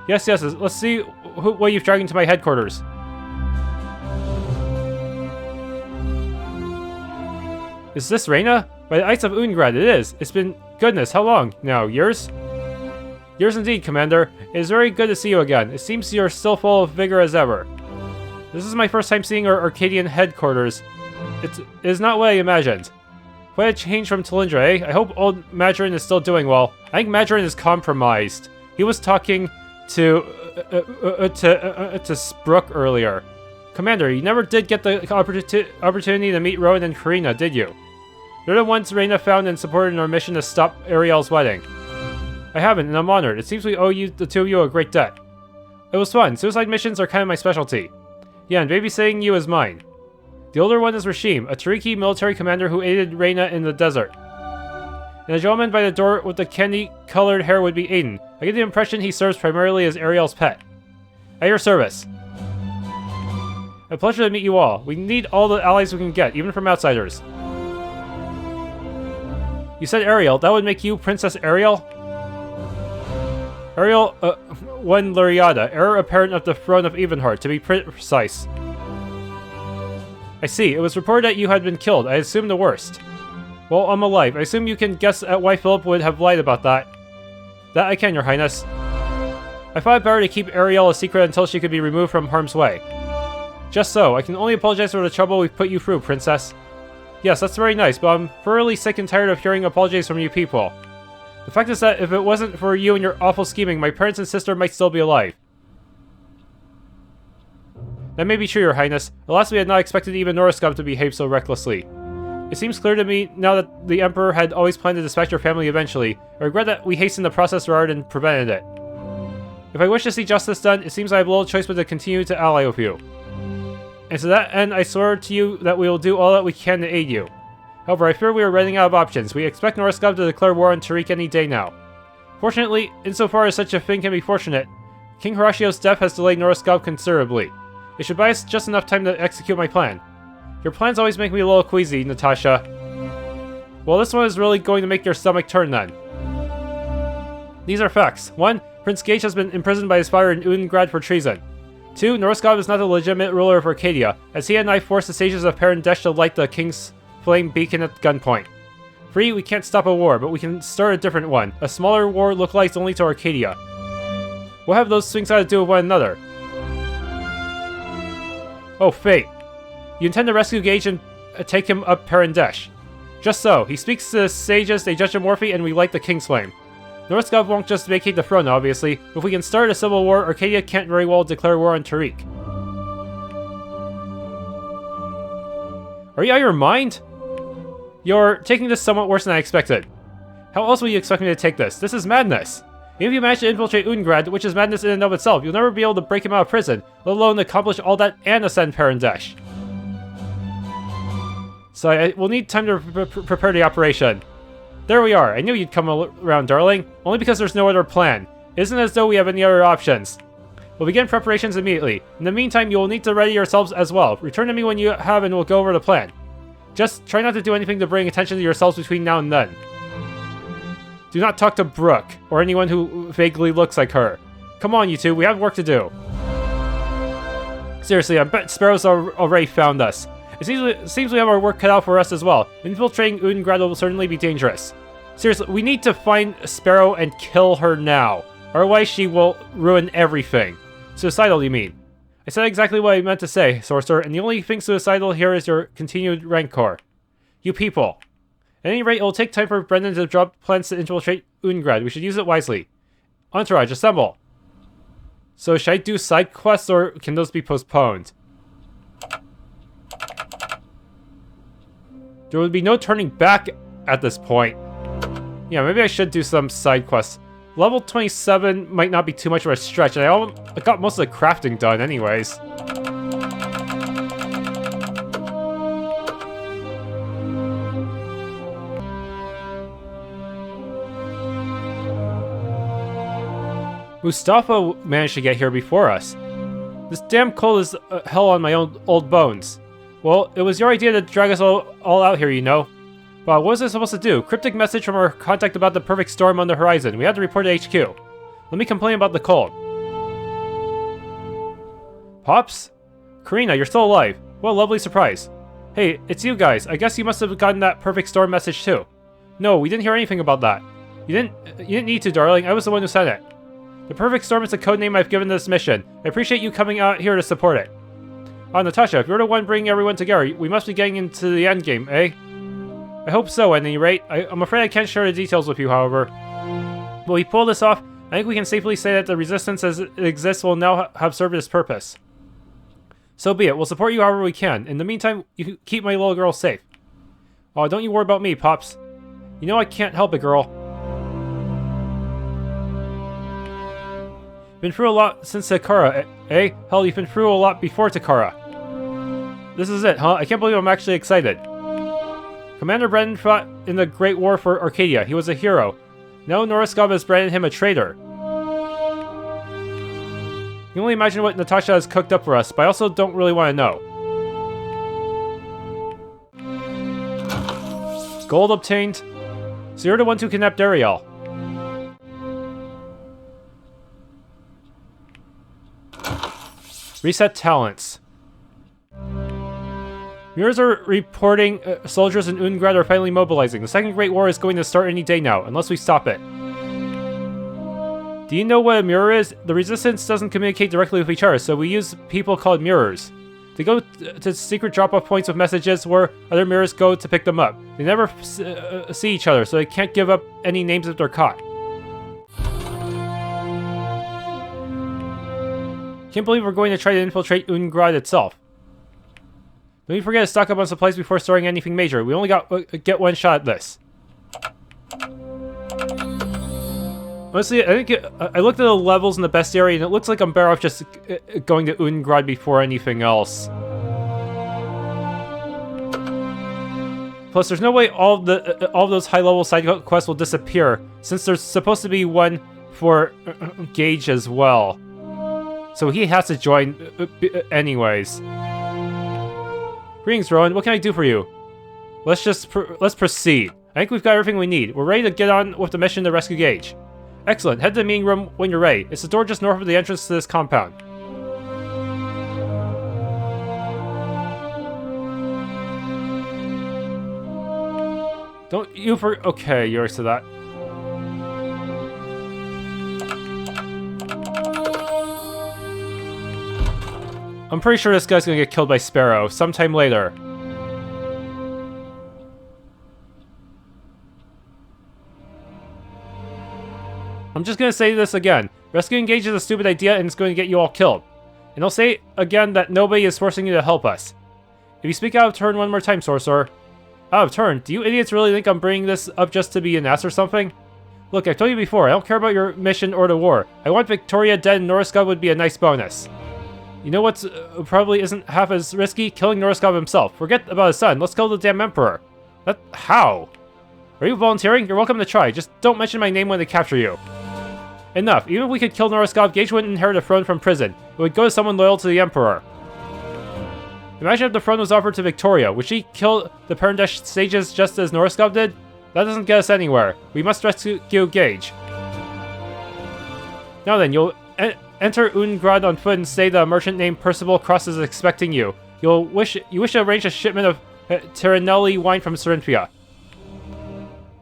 Yes, let's see what you've dragged into my headquarters. Is this Reyna? By the ice of Ungrad, it is. It's been, goodness, how long now? Years? Years indeed, Commander. It is very good to see you again. It seems you're still full of vigor as ever. This is my first time seeing our Arkadyan headquarters. It is not what I imagined. Quite a change from Talindra, eh? I hope old Madrin is still doing well. I think Madrin is compromised. He was talking to Sprook earlier. Commander, you never did get the opportunity to meet Rowan and Karina, did you? They're the ones Reyna found and supported in our mission to stop Ariel's wedding. I haven't, and I'm honored. It seems we owe the two of you a great debt. It was fun. Suicide missions are kind of my specialty. Yeah, and babysitting you is mine. The older one is Rashim, a Tariqi military commander who aided Reyna in the desert. And the gentleman by the door with the candy-colored hair would be Aiden. I get the impression he serves primarily as Ariel's pet. At your service. A pleasure to meet you all. We need all the allies we can get, even from outsiders. You said Ariel. That would make you Princess Ariel? Ariel, one Luriada, heir apparent of the throne of Evenheart, to be precise. I see. It was reported that you had been killed. I assume the worst. Well, I'm alive. I assume you can guess at why Philip would have lied about that. That I can, Your Highness. I thought it better to keep Ariel a secret until she could be removed from harm's way. Just so. I can only apologize for the trouble we've put you through, Princess. Yes, that's very nice, but I'm thoroughly sick and tired of hearing apologies from you people. The fact is that if it wasn't for you and your awful scheming, my parents and sister might still be alive. That may be true, Your Highness. Alas, we had not expected even Noraskov to behave so recklessly. It seems clear to me now that the Emperor had always planned to dispatch your family eventually. I regret that we hastened the process rather than prevented it. If I wish to see justice done, it seems I have little choice but to continue to ally with you. And to that end, I swear to you that we will do all that we can to aid you. However, I fear we are running out of options. We expect Noraskov to declare war on Tariq any day now. Fortunately, insofar as such a thing can be fortunate, King Horatio's death has delayed Noraskov considerably. It should buy us just enough time to execute my plan. Your plans always make me a little queasy, Natasha. Well, this one is really going to make your stomach turn then. These are facts. 1. Prince Gage has been imprisoned by his father in Udengrad for treason. 2. Noraskov is not the legitimate ruler of Arkadya, as he and I forced the sages of Peren Desh to light the king's flame beacon at gunpoint. 3. We can't stop a war, but we can start a different one. A smaller war lookalikes only to Arkadya. What have those things got to do with one another? Oh, fate. You intend to rescue Gage and take him up Peren Desh. Just so. He speaks to the sages, they judge him worthy, and we light the king's flame. Noraskov won't just vacate the throne, obviously. If we can start a civil war, Arkadya can't very well declare war on Tariq. Are you out of your mind? You're taking this somewhat worse than I expected. How else will you expect me to take this? This is madness. Even if you manage to infiltrate Udengrad, which is madness in and of itself, you'll never be able to break him out of prison, let alone accomplish all that and ascend Peren Desh. So I will need time to prepare the operation. There we are. I knew you'd come around, darling. Only because there's no other plan. It isn't as though we have any other options. We'll begin preparations immediately. In the meantime, you will need to ready yourselves as well. Return to me when you have and we'll go over the plan. Just try not to do anything to bring attention to yourselves between now and then. Do not talk to Brooke, or anyone who vaguely looks like her. Come on, you two, we have work to do. Seriously, I bet Sparrow's already found us. It seems we have our work cut out for us as well. Infiltrating Udengrad will certainly be dangerous. Seriously, we need to find Sparrow and kill her now. Otherwise she will ruin everything. Suicidal, you mean? I said exactly what I meant to say, Sorcerer, and the only thing suicidal here is your continued rancor. You people. At any rate, it will take time for Brendan to drop plans to infiltrate Udengrad. We should use it wisely. Entourage, assemble. So should I do side quests or can those be postponed? There would be no turning back at this point. Yeah, maybe I should do some side quests. Level 27 might not be too much of a stretch, and I got most of the crafting done anyways. Mustafa managed to get here before us. This damn cold is hell on my own old bones. Well, it was your idea to drag us all out here, you know. But what was I supposed to do? Cryptic message from our contact about the perfect storm on the horizon. We had to report to HQ. Let me complain about the cold. Pops? Karina, you're still alive. What a lovely surprise. Hey, it's you guys. I guess you must have gotten that perfect storm message too. No, we didn't hear anything about that. You didn't need to, darling. I was the one who sent it. The perfect storm is the codename I've given this mission. I appreciate you coming out here to support it. Natasha, if you're the one bringing everyone together, we must be getting into the endgame, eh? I hope so, at any rate. I'm afraid I can't share the details with you, however. Will we pull this off? I think we can safely say that the resistance as it exists will now have served its purpose. So be it. We'll support you however we can. In the meantime, you keep my little girl safe. Oh, don't you worry about me, Pops. You know I can't help it, girl. Been through a lot since Takara, eh? Hell, you've been through a lot before Takara. This is it, huh? I can't believe I'm actually excited. Commander Brennan fought in the Great War for Arkadya. He was a hero. Now Noraskov has branded him a traitor. You can only imagine what Natasha has cooked up for us, but I also don't really want to know. Gold obtained. So you're the one who kidnapped Ariel. Reset talents. Mirrors are reporting soldiers in Udengrad are finally mobilizing. The Second Great War is going to start any day now, unless we stop it. Do you know what a mirror is? The Resistance doesn't communicate directly with each other, so we use people called mirrors. They go to secret drop-off points with messages where other mirrors go to pick them up. They never see each other, so they can't give up any names if they're caught. Can't believe we're going to try to infiltrate Urenad itself. Don't you forget to stock up on supplies before starting anything major. We only get one shot at this. Honestly, I think I looked at the levels in the best area, and it looks like I'm better off just going to Urenad before anything else. Plus, there's no way all of those high-level side quests will disappear, since there's supposed to be one for Gage as well. So he has to join anyways. Greetings, Rowan. What can I do for you? Let's proceed. I think we've got everything we need. We're ready to get on with the mission to rescue Gage. Excellent. Head to the meeting room when you're ready. It's the door just north of the entrance to this compound. Don't you okay, you're used to that. I'm pretty sure this guy's gonna get killed by Sparrow sometime later. I'm just gonna say this again. Rescuing Gage is a stupid idea and it's going to get you all killed. And I'll say again that nobody is forcing you to help us. If you speak out of turn one more time, Sorcerer. Out of turn? Do you idiots really think I'm bringing this up just to be an ass or something? Look, I've told you before, I don't care about your mission or the war. I want Victoria dead and Noraskov would be a nice bonus. You know what's probably isn't half as risky? Killing Noraskov himself. Forget about his son. Let's kill the damn Emperor. How? Are you volunteering? You're welcome to try. Just don't mention my name when they capture you. Enough. Even if we could kill Noraskov, Gage wouldn't inherit a throne from prison. It would go to someone loyal to the Emperor. Imagine if the throne was offered to Victoria. Would she kill the Peren Desh sages just as Noraskov did? That doesn't get us anywhere. We must rescue Gage. Now then, you'll enter Urenad on foot and say that a merchant named Percival Cross is expecting you. You wish to arrange a shipment of Terinelli wine from Cirinthia.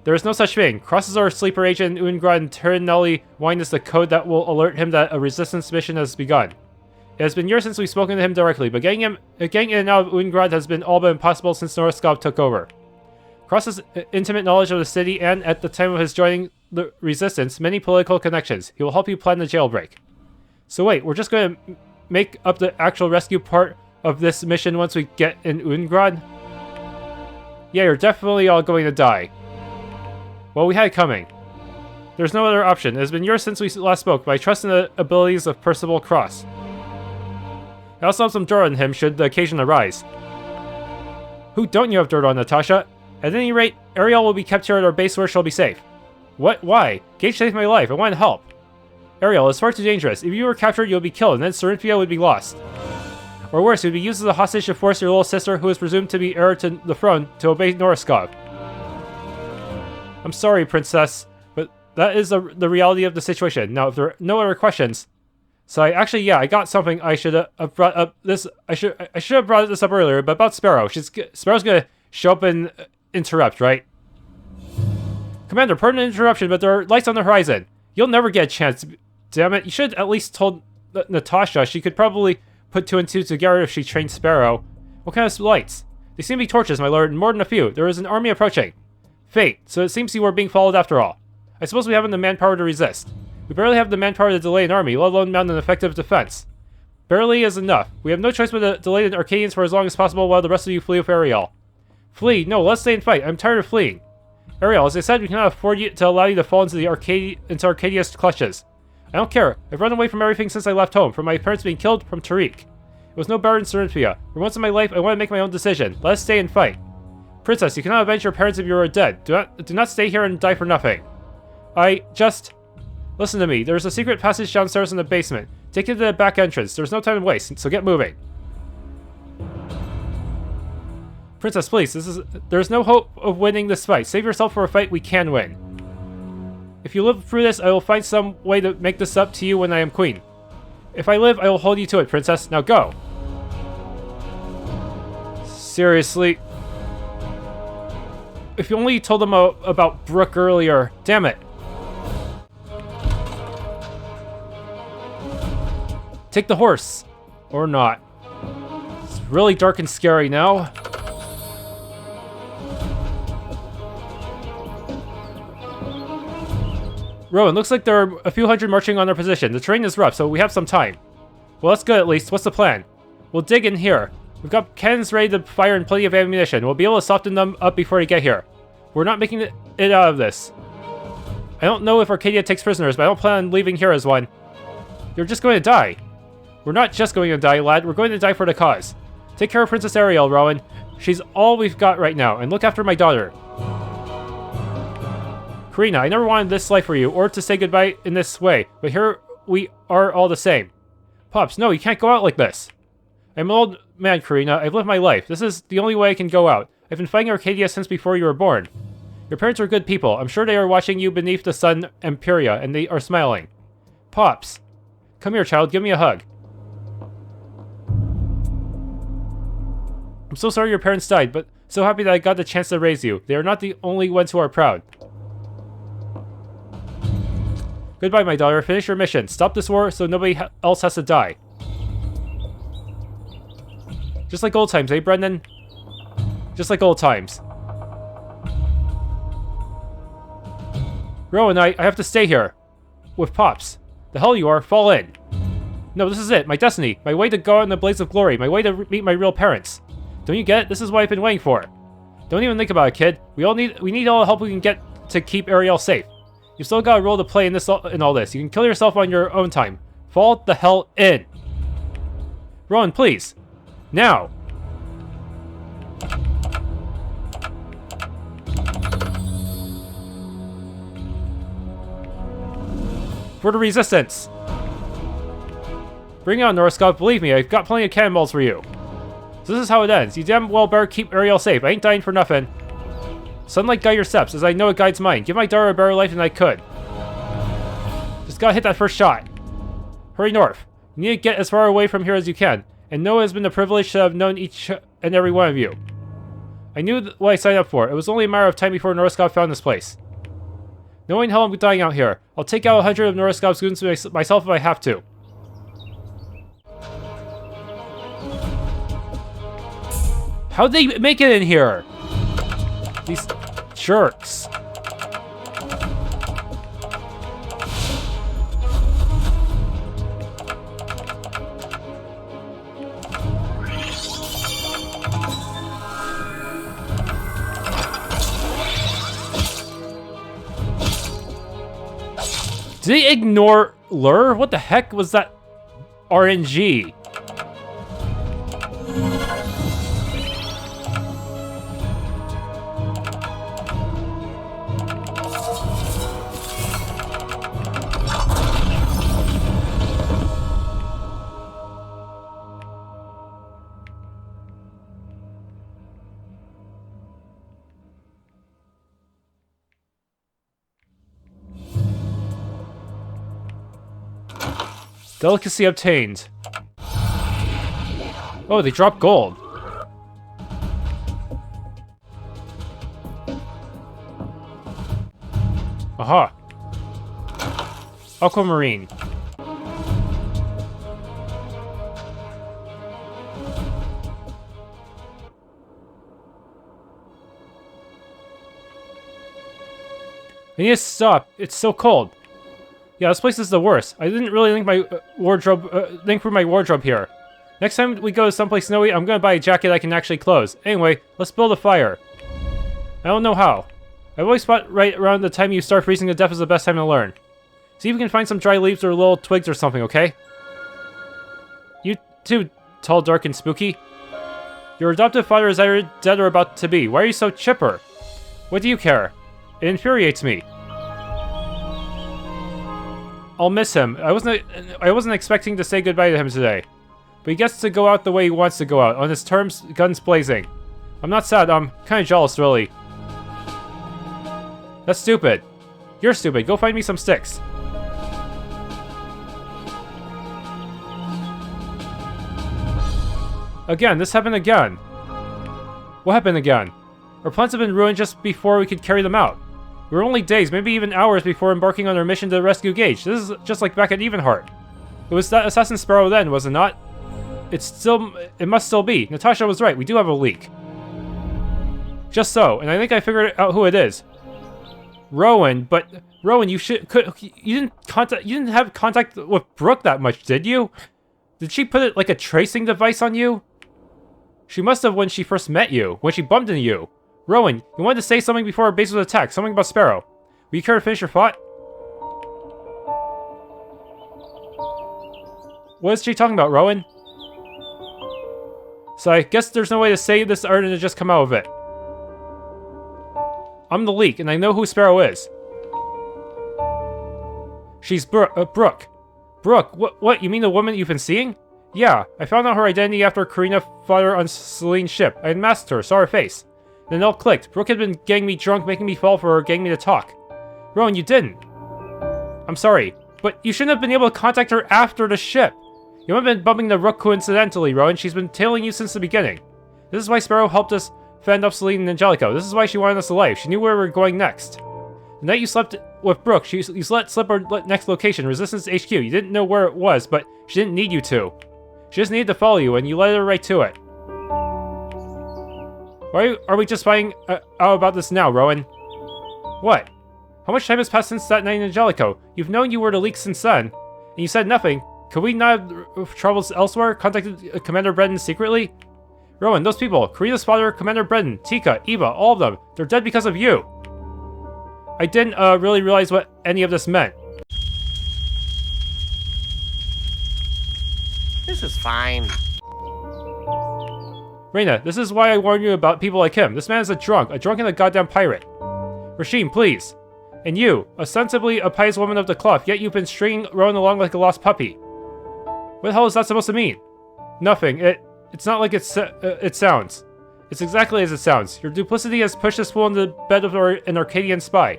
There is no such thing. Cross is our sleeper agent in Urenad, and Terinelli wine is the code that will alert him that a resistance mission has begun. It has been years since we've spoken to him directly, but getting in and out of Urenad has been all but impossible since Noraskov took over. Cross's intimate knowledge of the city and, at the time of his joining the resistance, many political connections. He will help you plan the jailbreak. So wait, we're just going to make up the actual rescue part of this mission once we get in Urenad? Yeah, you're definitely all going to die. Well, we had it coming. There's no other option. It has been years since we last spoke, but I trust in the abilities of Percival Cross. I also have some dirt on him should the occasion arise. Who don't you have dirt on, Natasha? At any rate, Ariel will be kept here at our base where she'll be safe. What? Why? Gage saved my life. I want to help. Ariel, it's far too dangerous. If you were captured, you'll be killed, and then Cirinthia would be lost. Or worse, you'd be used as a hostage to force your little sister, who is presumed to be heir to the throne, to obey Noraskov. I'm sorry, Princess, but that is the reality of the situation. Now, if there are no other questions... So I got something I should have brought up this... I should have brought this up earlier, but about Sparrow. Sparrow's gonna show up and interrupt, right? Commander, pardon the interruption, but there are lights on the horizon. You'll never get a chance. Damn it, you should at least told Natasha. She could probably put two and two together if she trained Sparrow. What kind of lights? They seem to be torches, my lord, and more than a few. There is an army approaching. Fate, so it seems you were being followed after all. I suppose we haven't the manpower to resist. We barely have the manpower to delay an army, let alone mount an effective defense. Barely is enough. We have no choice but to delay the Arkadians for as long as possible while the rest of you flee with Ariel. Flee? No, let's stay and fight. I'm tired of fleeing. Ariel, as I said, we cannot afford to allow you to fall into Arkadya's clutches. I don't care. I've run away from everything since I left home, from my parents being killed, from Tariq. It was no better in Cirinthia. For once in my life, I want to make my own decision. Let us stay and fight. Princess, you cannot avenge your parents if you are dead. Do not stay here and die for nothing. Listen to me. There's a secret passage downstairs in the basement. Take it to the back entrance. There's no time to waste, so get moving. Princess, please. There's no hope of winning this fight. Save yourself for a fight we can win. If you live through this, I will find some way to make this up to you when I am queen. If I live, I will hold you to it, Princess. Now go. Seriously. If you only told them about Brooke earlier. Damn it. Take the horse. Or not. really dark and scary now. Rowan, looks like there are a few hundred marching on our position. The terrain is rough, so we have some time. Well, that's good at least. What's the plan? We'll dig in here. We've got cannons ready to fire and plenty of ammunition. We'll be able to soften them up before they get here. We're not making it out of this. I don't know if Arkadya takes prisoners, but I don't plan on leaving here as one. You're just going to die. We're not just going to die, lad. We're going to die for the cause. Take care of Princess Ariel, Rowan. She's all we've got right now, and look after my daughter. Karina, I never wanted this life for you, or to say goodbye in this way, but here we are all the same. Pops, no, you can't go out like this. I'm an old man, Karina. I've lived my life. This is the only way I can go out. I've been fighting Arkadya since before you were born. Your parents are good people. I'm sure they are watching you beneath the sun, Empiria, and they are smiling. Pops, come here, child. Give me a hug. I'm so sorry your parents died, but so happy that I got the chance to raise you. They are not the only ones who are proud. Goodbye, my daughter. Finish your mission. Stop this war so nobody else has to die. Just like old times, eh, Brendan? Just like old times. Rowan, I have to stay here. With Pops. The hell you are. Fall in. No, this is it. My destiny. My way to go out in the blaze of glory. My way to meet my real parents. Don't you get it? This is what I've been waiting for. Don't even think about it, kid. We need all the help we can get to keep Ariel safe. You've still got a role to play in all this. You can kill yourself on your own time. Fall the hell in. Rowan, please. Now. For the resistance. Bring it on, Noraskov. Believe me, I've got plenty of cannonballs for you. So this is how it ends. You damn well better keep Ariel safe. I ain't dying for nothing. Sunlight guide your steps, as I know it guides mine. Give my daughter a better life than I could. Just gotta hit that first shot. Hurry north. You need to get as far away from here as you can. And know it has been a privilege to have known each and every one of you. I knew what I signed up for. It was only a matter of time before Noraskov found this place. Knowing how I'm dying out here, I'll take out 100 of Noraskov's goons myself if I have to. How'd they make it in here? These jerks. Did they ignore Lure? What the heck was that RNG? Delicacy obtained. Oh, they dropped gold. Aha. Aquamarine. I need to stop. It's so cold. Yeah, this place is the worst. I didn't really link my wardrobe, link through my wardrobe here. Next time we go to someplace snowy, I'm gonna buy a jacket I can actually close. Anyway, let's build a fire. I don't know how. I've always thought right around the time you start freezing to death is the best time to learn. See if we can find some dry leaves or little twigs or something, okay? You too, tall, dark, and spooky. Your adoptive father is either dead or about to be. Why are you so chipper? What do you care? It infuriates me. I'll miss him. I wasn't expecting to say goodbye to him today. But he gets to go out the way he wants to go out, on his terms, guns blazing. I'm not sad, I'm kinda jealous, really. That's stupid. You're stupid. Go find me some sticks. Again, this happened again. What happened again? Our plans have been ruined just before we could carry them out. We were only days, maybe even hours before embarking on our mission to rescue Gage. This is just like back at Evenheart. It was that Assassin Sparrow then, was it not? it must still be. Natasha was right, we do have a leak. Just so, and I think I figured out who it is. Rowan, but Rowan, you didn't have contact with Brooke that much, did you? Did she put it like a tracing device on you? She must have when she first met you, when she bumped into you. Rowan, you wanted to say something before our base was attacked, something about Sparrow. Will you care to finish your thought? What is she talking about, Rowan? So I guess there's no way to say this other than to just come out of it. I'm the leak, and I know who Sparrow is. She's Brooke. Brooke, what, you mean the woman you've been seeing? Yeah, I found out her identity after Karina fought her on Celine's ship. I unmasked her, saw her face. Then it all clicked. Brooke had been getting me drunk, making me fall for her, getting me to talk. Rowan, you didn't. I'm sorry, but you shouldn't have been able to contact her after the ship. You haven't been bumping the Rook coincidentally, Rowan. She's been tailing you since the beginning. This is why Sparrow helped us fend off Celine and Angelico. This is why she wanted us alive. She knew where we were going next. The night you slept with Brooke, you let slip our next location, Resistance HQ. You didn't know where it was, but she didn't need you to. She just needed to follow you, and you led her right to it. Why are we just finding out about this now, Rowan? What? How much time has passed since that night in Angelico? You've known you were the leak since then, and you said nothing. Could we not have traveled elsewhere? Contacted Commander Brennan secretly? Rowan, those people, Karina's father, Commander Brennan, Tika, Eva, all of them, they're dead because of you. I didn't really realize what any of this meant. This is fine. Reina, this is why I warn you about people like him. This man is a drunk and a goddamn pirate. Rashim, please. And you, ostensibly a pious woman of the cloth, yet you've been stringing Rowan along like a lost puppy. What the hell is that supposed to mean? Nothing. It's not like it sounds. It's exactly as it sounds. Your duplicity has pushed this fool into the bed of an Arkadyan spy.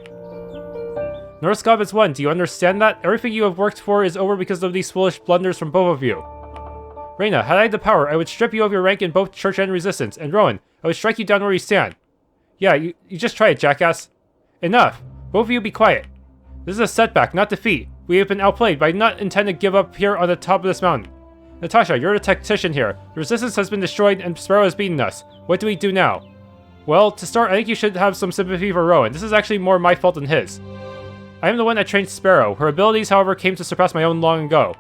Noraskov is one. Do you understand that? Everything you have worked for is over because of these foolish blunders from both of you. Reina, had I the power, I would strip you of your rank in both Church and Resistance. And Rowan, I would strike you down where you stand. Yeah, you just try it, jackass. Enough. Both of you be quiet. This is a setback, not defeat. We have been outplayed, but I do not intend to give up here on the top of this mountain. Natasha, you're the tactician here. The Resistance has been destroyed and Sparrow has beaten us. What do we do now? Well, to start, I think you should have some sympathy for Rowan. This is actually more my fault than his. I am the one that trained Sparrow. Her abilities, however, came to surpass my own long ago.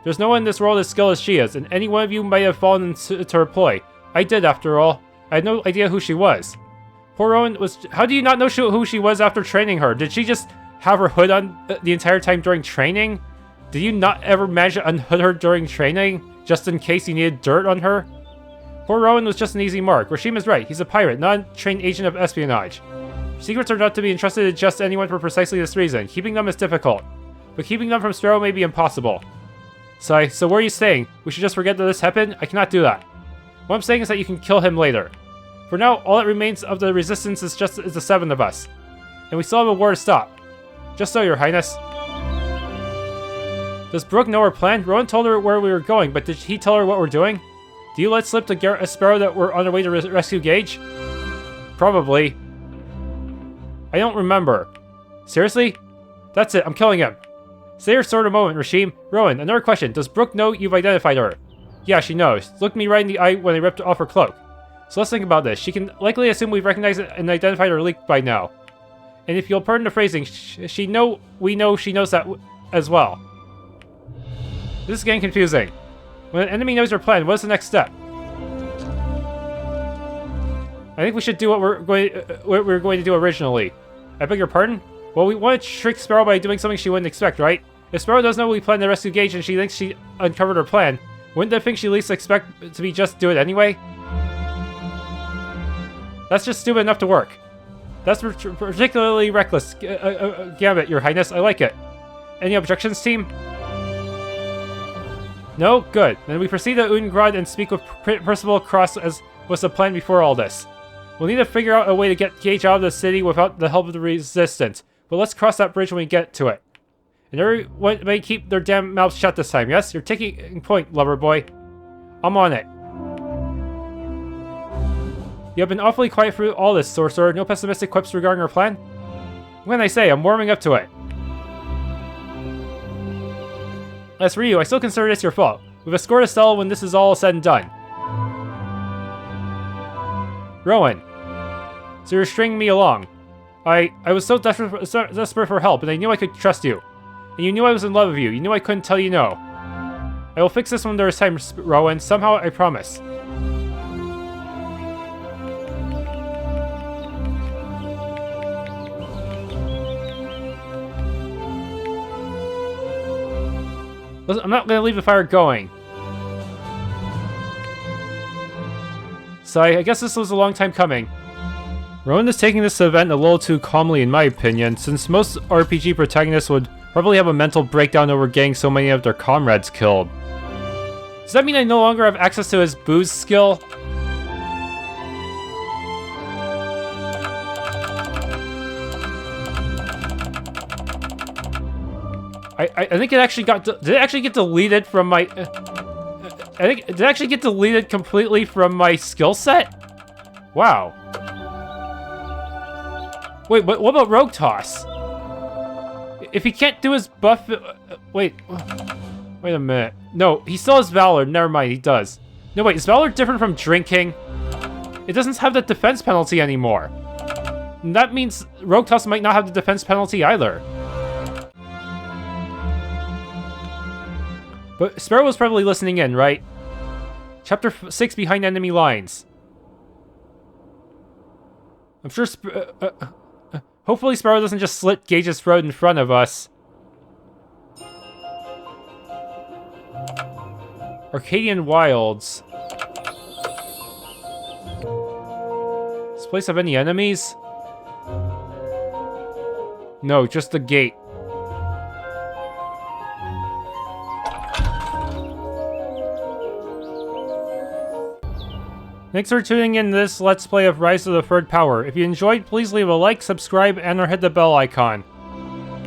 There's no one in this world as skilled as she is, and any one of you might have fallen into her ploy. I did, after all. I had no idea who she was. Poor Rowan was... How do you not know who she was after training her? Did she just have her hood on the entire time during training? Did you not ever manage to unhood her during training, just in case you needed dirt on her? Poor Rowan was just an easy mark. Rashim is right. He's a pirate, not a trained agent of espionage. Secrets are not to be entrusted to just anyone for precisely this reason. Keeping them is difficult. But keeping them from Sparrow may be impossible. So what are you saying? We should just forget that this happened? I cannot do that. What I'm saying is that you can kill him later. For now, all that remains of the Resistance is the 7 of us. And we still have a war to stop. Just so, Your Highness. Does Brooke know our plan? Rowan told her where we were going, but did he tell her what we're doing? Do you let slip to Sparrow that we're on our way to rescue Gage? Probably. I don't remember. Seriously? That's it, I'm killing him. Say your sword a moment, Rashim. Rowan, another question. Does Brooke know you've identified her? Yeah, she knows. Looked me right in the eye when I ripped off her cloak. So let's think about this. She can likely assume we've recognized and identified her leak by now. And if you'll pardon the phrasing, we know she knows that as well. This is getting confusing. When an enemy knows your plan, what's the next step? I think we should do what we were going to do originally. I beg your pardon? Well, we want to trick Sparrow by doing something she wouldn't expect, right? If Sparrow does know we plan to rescue Gage and she thinks she uncovered her plan, wouldn't I think she at least expect to be just do it anyway? That's just stupid enough to work. That's particularly reckless. Gambit, Your Highness. I like it. Any objections, team? No? Good. Then we proceed to Udengrad and speak with Percival Cross as was the plan before all this. We'll need to figure out a way to get Gage out of the city without the help of the Resistance. But let's cross that bridge when we get to it. And everyone may keep their damn mouths shut this time, yes? You're taking point, lover boy. I'm on it. You have been awfully quiet through all this, sorcerer. No pessimistic quips regarding our plan? When I say, I'm warming up to it. As for you, I still consider this your fault. We've escorted Estelle when this is all said and done. Rowan. So you're stringing me along. I was so desperate for help, and I knew I could trust you. And you knew I was in love with you. You knew I couldn't tell you no. I will fix this when there is time, Rowan. Somehow, I promise. Listen, I'm not gonna leave the fire going. So I guess this was a long time coming. Rowan is taking this event a little too calmly in my opinion, since most RPG protagonists would probably have a mental breakdown over getting so many of their comrades killed. Does that mean I no longer have access to his booze skill? I think it actually got... Did it actually get deleted from my... did it actually get deleted completely from my skill set? Wow. Wait, what about Rogue Toss? If he can't do his buff... wait a minute. No, he still has Valor. Never mind, he does. No, wait, is Valor different from drinking? It doesn't have that defense penalty anymore. And that means Rogue Toss might not have the defense penalty either. But Sparrow was probably listening in, right? Chapter 6, Behind Enemy Lines. I'm sure hopefully Sparrow doesn't just slit Gage's throat in front of us. Arkadyan Wilds. Does this place have any enemies? No, just the gate. Thanks for tuning in to this Let's Play of Rise of the Third Power. If you enjoyed, please leave a like, subscribe, and or hit the bell icon.